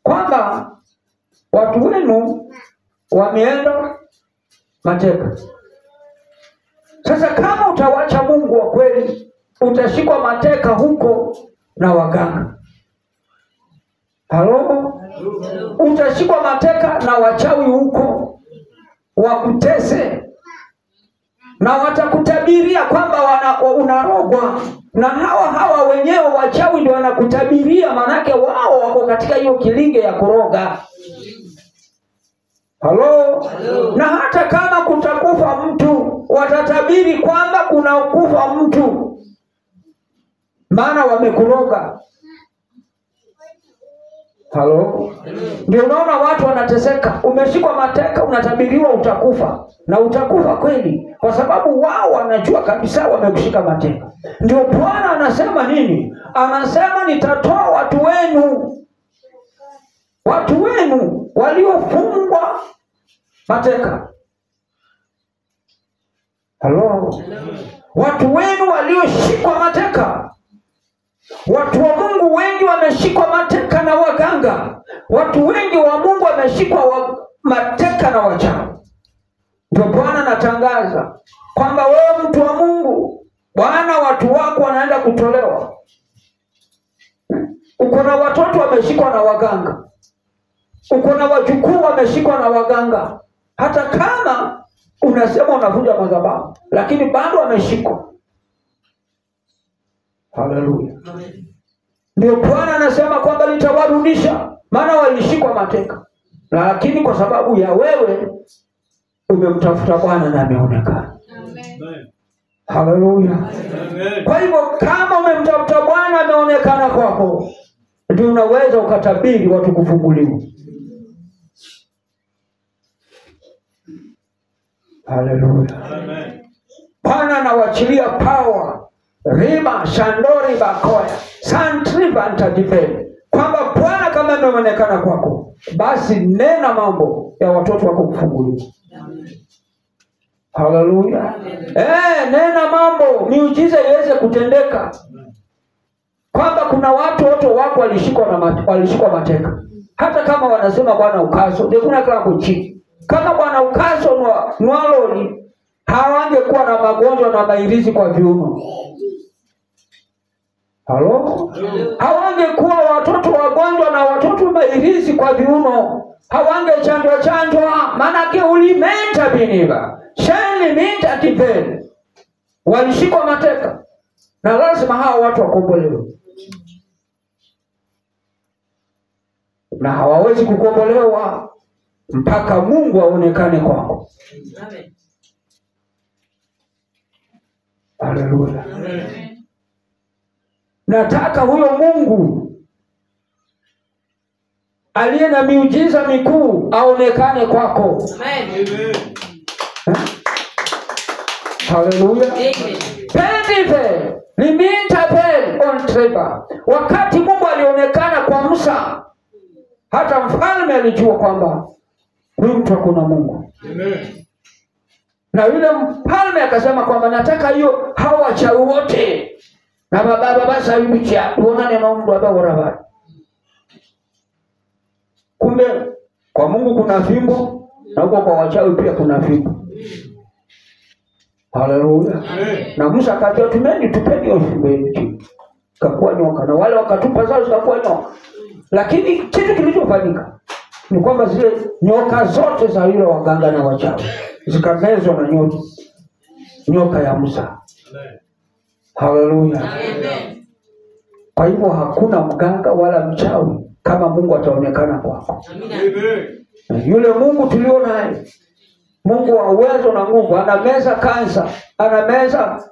Kwamba watu wenu wameenda mateka. Sasa kama utawacha Mungu wa kweli, utashikwa mateka huko na waganga. Halo? Utashikwa mateka na wachawi huko wakutese, na watakutabiria kwamba unarogwa, na hawa wenyewe wachawi ndio wanakutabiria, manake wao wako katika hiyo kilinge ya kuroga. Halo? Na hata kama kutakufa mtu, watatabiri kwamba kuna kufa mtu, maana wamekuroga. Halo? Ndio unaona watu wanateseka. Umeshikwa mateka, unatabiriwa utakufa. Na utakufa kweli. Kwa sababu wao wanajua kabisa wamekushika mateka. Ndio Bwana anasema nini? Anasema nitatoa watu wenu. Watu wenu waliofungwa mateka. Halo? Watu wenu walioshikwa mateka. Watu wa Mungu wengi wameshikwa mateka na waganga. Watu wengi wa Mungu wameshikwa mateka na wachawi. Ndio Bwana anatangaza kwamba wewe mtu wa Mungu, Bwana watu wako wanaenda kutolewa. Uko na watoto wameshikwa na waganga. Uko na wajukuu wameshikwa na waganga. Hata kama unasema unavunja madhabahu, lakini bado wameshikwa. Haleluya. Ndio Bwana anasema kwamba nitawarudisha, maana walishikwa mateka. Lakini kwa sababu ya wewe umemtafuta Bwana na ameonekana. Amen. Haleluya. Kwa hivyo kama umemtafuta Bwana ameonekana kwako, ndio unaweza ukatabiri watu kufunguliwa. Haleluya. Amen. Bwana anawachilia power. Rima Shandori Bakoya Santriva Antadifeli, kwamba Bwana kama ameonekana kwako, basi nena mambo ya watoto wako kufunguliwa. Haleluya. Nena mambo, miujiza iweze kutendeka. Kwamba kuna watu wako walishikwa mateka. Hata kama wanasema Bwana ukaso, ndio kuna kama chini. Kama Bwana ukaso nwaloli, hawangekuwa na magonjwa na mairizi kwa viuno. Halo? Hawangekuwa watoto wagonjwa na watoto mairizi kwa viuno. Hawangechanjwa, manake ulimenta biniba. Sheni minta kipeni. Walishikwa mateka. Na lazima hao watu wakombolewe. Na hawawezi kukombolewa mpaka Mungu aonekane kwako. Amen. Haleluya. Amen. Nataka huyo Mungu aliye na miujiza mikuu aonekane kwako. Amen. Haleluya. Amen. Pendive liminta pen on treva. Wakati Mungu alionekana kwa Musa, hata mfalme alijua kwamba huyu mtu akuna Mungu. Amen. Na yule mfalme akasema kwamba nataka hiyo hao wachawi wote na baba basa yubicha tuonane na Mungu abawarabani. Kumbe kwa Mungu kuna fimbo na huko kwa wachawi pia kuna fimbo. Haleluya. Na Musa akatoa tupeni hiyo fimbo hiyo. Kakuwa nyoka na wale wakatupa zao zikakuwa nyoka. Lakini kitu kilichofanyika ni kwamba zile nyoka zote za yule waganga na wachawi zikamezwa na nyoka ya Musa. Amen. Haleluya. Amen. Kwa hivyo hakuna mganga wala mchawi kama Mungu ataonekana kwako. Amen. Yule Mungu tulio naye, Mungu wa uwezo na nguvu, anameza kansa, anameza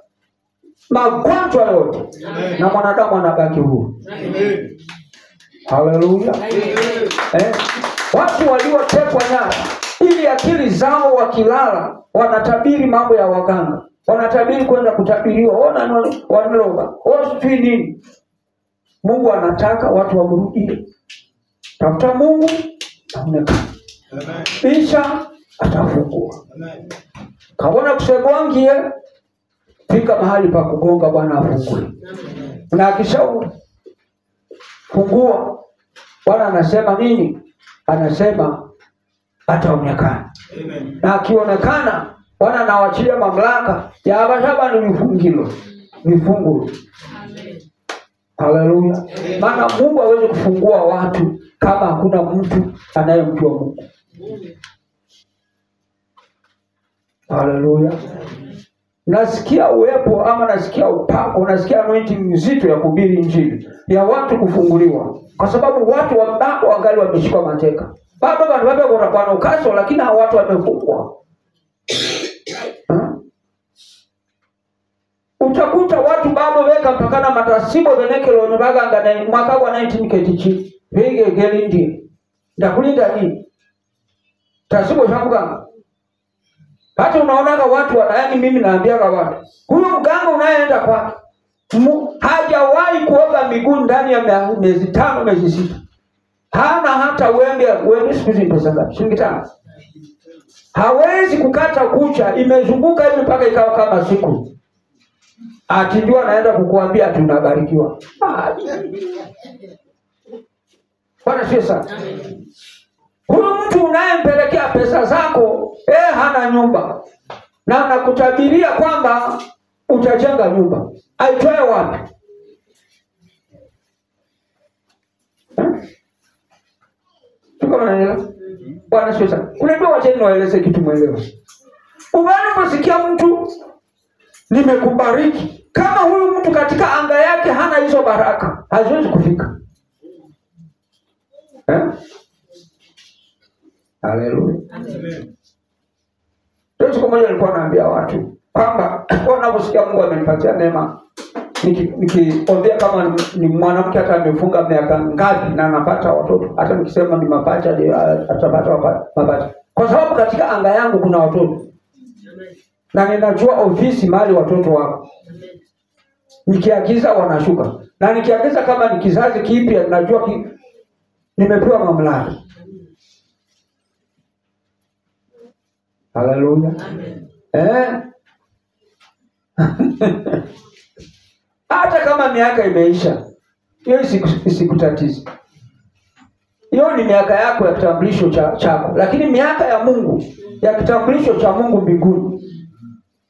magonjwa yote. Amen. Na mwanadamu anabaki huru. Amen. Haleluya. Amen. Watu waliotekwa nyara, ili akili zao wakilala wanatabiri mambo ya waganga. Wanatabiri kwenda kutabiriwa. Wanaloga. Sijui nini. Mungu anataka watu wamrudie. Tafuta Mungu aonekane. Amen. Kisha atafungua. Amen. Kaona kusegwangie, fika mahali pa kugonga Bwana afungue. Na akishauri fungua, Bwana anasema nini? Anasema ataonekana. Amen. Na akionekana, Bwana anawachilia mamlaka ya abashaba ni vifungulo. Amen. Haleluya. Maana Mungu hawezi kufungua watu kama hakuna mtu anayemjua Mungu. Haleluya. Nasikia uwepo ama nasikia upako, nasikia anointing nzito ya kuhubiri injili, ya watu kufunguliwa. Kwa sababu watu bado wangali wameshikwa mateka. Bado wanawaambia Bwana ukaso, lakini hao watu wamefungwa. Utakuta watu bado weka mpakana matasibo venekelo nbaga ngana mwaka wa 19KTG. Hige gelindi. Ndakulinda nini? Tasibo shambuka. Hata unaonaga watu yaani mimi naambiaga watu, huyu mganga unayeenda kwake hajawahi kuoga miguu ndani ya miezi 5 miezi 6. Hana hata wembe siku hizi pesa ngapi? Shilingi 5. Hawezi kukata kucha, imezunguka hivi mpaka ikawa kama siku. Atinjua naenda kukuambia tunabarikiwa. Bwana sio sana. Huyu mtu unayempelekea pesa zako, hana nyumba. Na anakutabiria kwamba utajenga nyumba. Aitoe wapi? Tuko naelewa? Bwana sio sana. Unajua wacha niwaeleze kitu mwelewe. Unaposikia mtu nimekubariki, kama huyu mtu katika anga yake hana hizo baraka, haziwezi kufika. Haleluya. Amen. Ndio siku moja nilikuwa naambia watu kwamba wanaposikia Mungu amenipatia neema, nikiombea kama ni mwanamke hata amefunga miaka ngapi na anapata watoto, hata nikisema ni mapacha atapata mapacha. Kwa sababu katika anga yangu kuna watoto. Na ninajua ofisi mahali watoto wako. Nikiagiza wanashuka. Na nikiagiza kama ni kizazi kipya najua nimepewa mamlaka. Haleluya. Amen. Hata kama miaka imeisha, hiyo isikutatize. Hiyo ni miaka yako ya kitambulisho chako, lakini miaka ya Mungu, ya kitambulisho cha Mungu mbinguni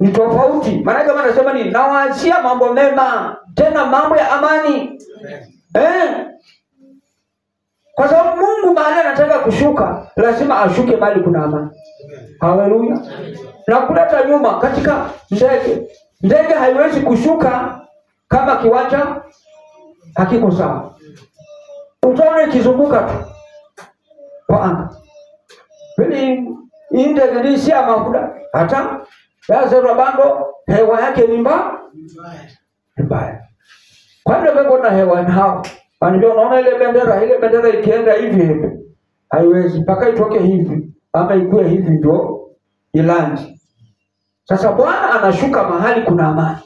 ni tofauti. Maana kama anasema ni nawaachia mambo mema, tena mambo ya amani. Kwa sababu Mungu mahali anataka kushuka, lazima ashuke mahali kuna amani. Haleluya. Na kuleta nyuma katika ndege. Ndege haiwezi kushuka kama kiwanja hakiko sawa. Utaona ikizunguka tu kwa anga. Bali ndege ni si mafuta hata yazero bando hewa yake ni mbaya. Kwa nini wewe una hewa nao? Ndio unaona ile bendera ikienda hivi haiwezi mpaka itoke hivi ama ikue hivi ndio ilandi. Sasa Bwana anashuka mahali kuna amani.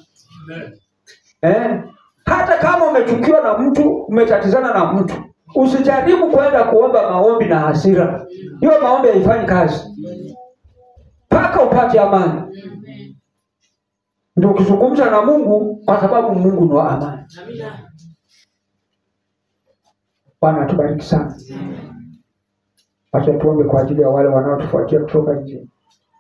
Hata kama umechukiwa na mtu, umetatizana na mtu, usijaribu kwenda kuomba maombi na hasira. Hiyo maombi haifanyi kazi. Paka upate amani. Ndio ukizungumza na Mungu, kwa sababu Mungu ni wa amani. Amina. Bwana atubariki sana. Acha tuombe kwa ajili ya wale wanaotufuatia kutoka nje.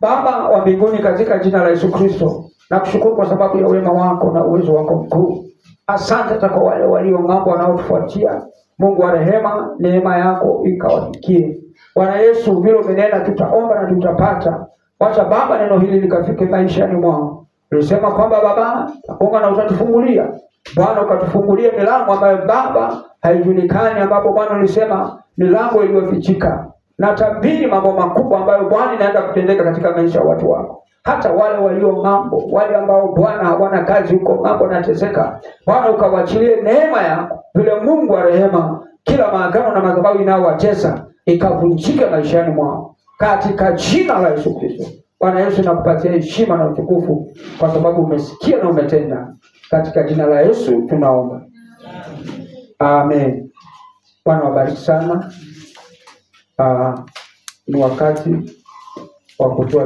Baba wa mbinguni, katika jina la Yesu Kristo, nakushukuru kwa sababu ya wema wako na uwezo wako mkuu. Asante kwa wale walio ng'ambo wanaotufuatia. Mungu wa rehema, neema yako ikawafikie. Bwana Yesu, vile umenena tutaomba na tutapata. Wacha Baba neno hili likafike maishani mwao. Ulisema kwamba Baba, utafunga na utatufungulia. Bwana ukatufungulie milango ambayo Baba haijulikani, ambapo Bwana ulisema milango iliyofichika. Na tabiri mambo makubwa ambayo Bwana inaenda kutendeka katika maisha ya watu wako. Hata wale walio ng'ambo, wale ambao Bwana hawana kazi huko ng'ambo na teseka, Bwana ukawachilie neema yako. Vile Mungu wa rehema, kila maagano na madhabahu inayowatesa ikavunjike maishani mwao. Katika jina la Yesu Kristo. Bwana Yesu, nakupatia heshima na utukufu kwa sababu umesikia na umetenda. Katika jina la Yesu tunaomba. Amen. Bwana wabariki sana. Ni wakati wa kutoa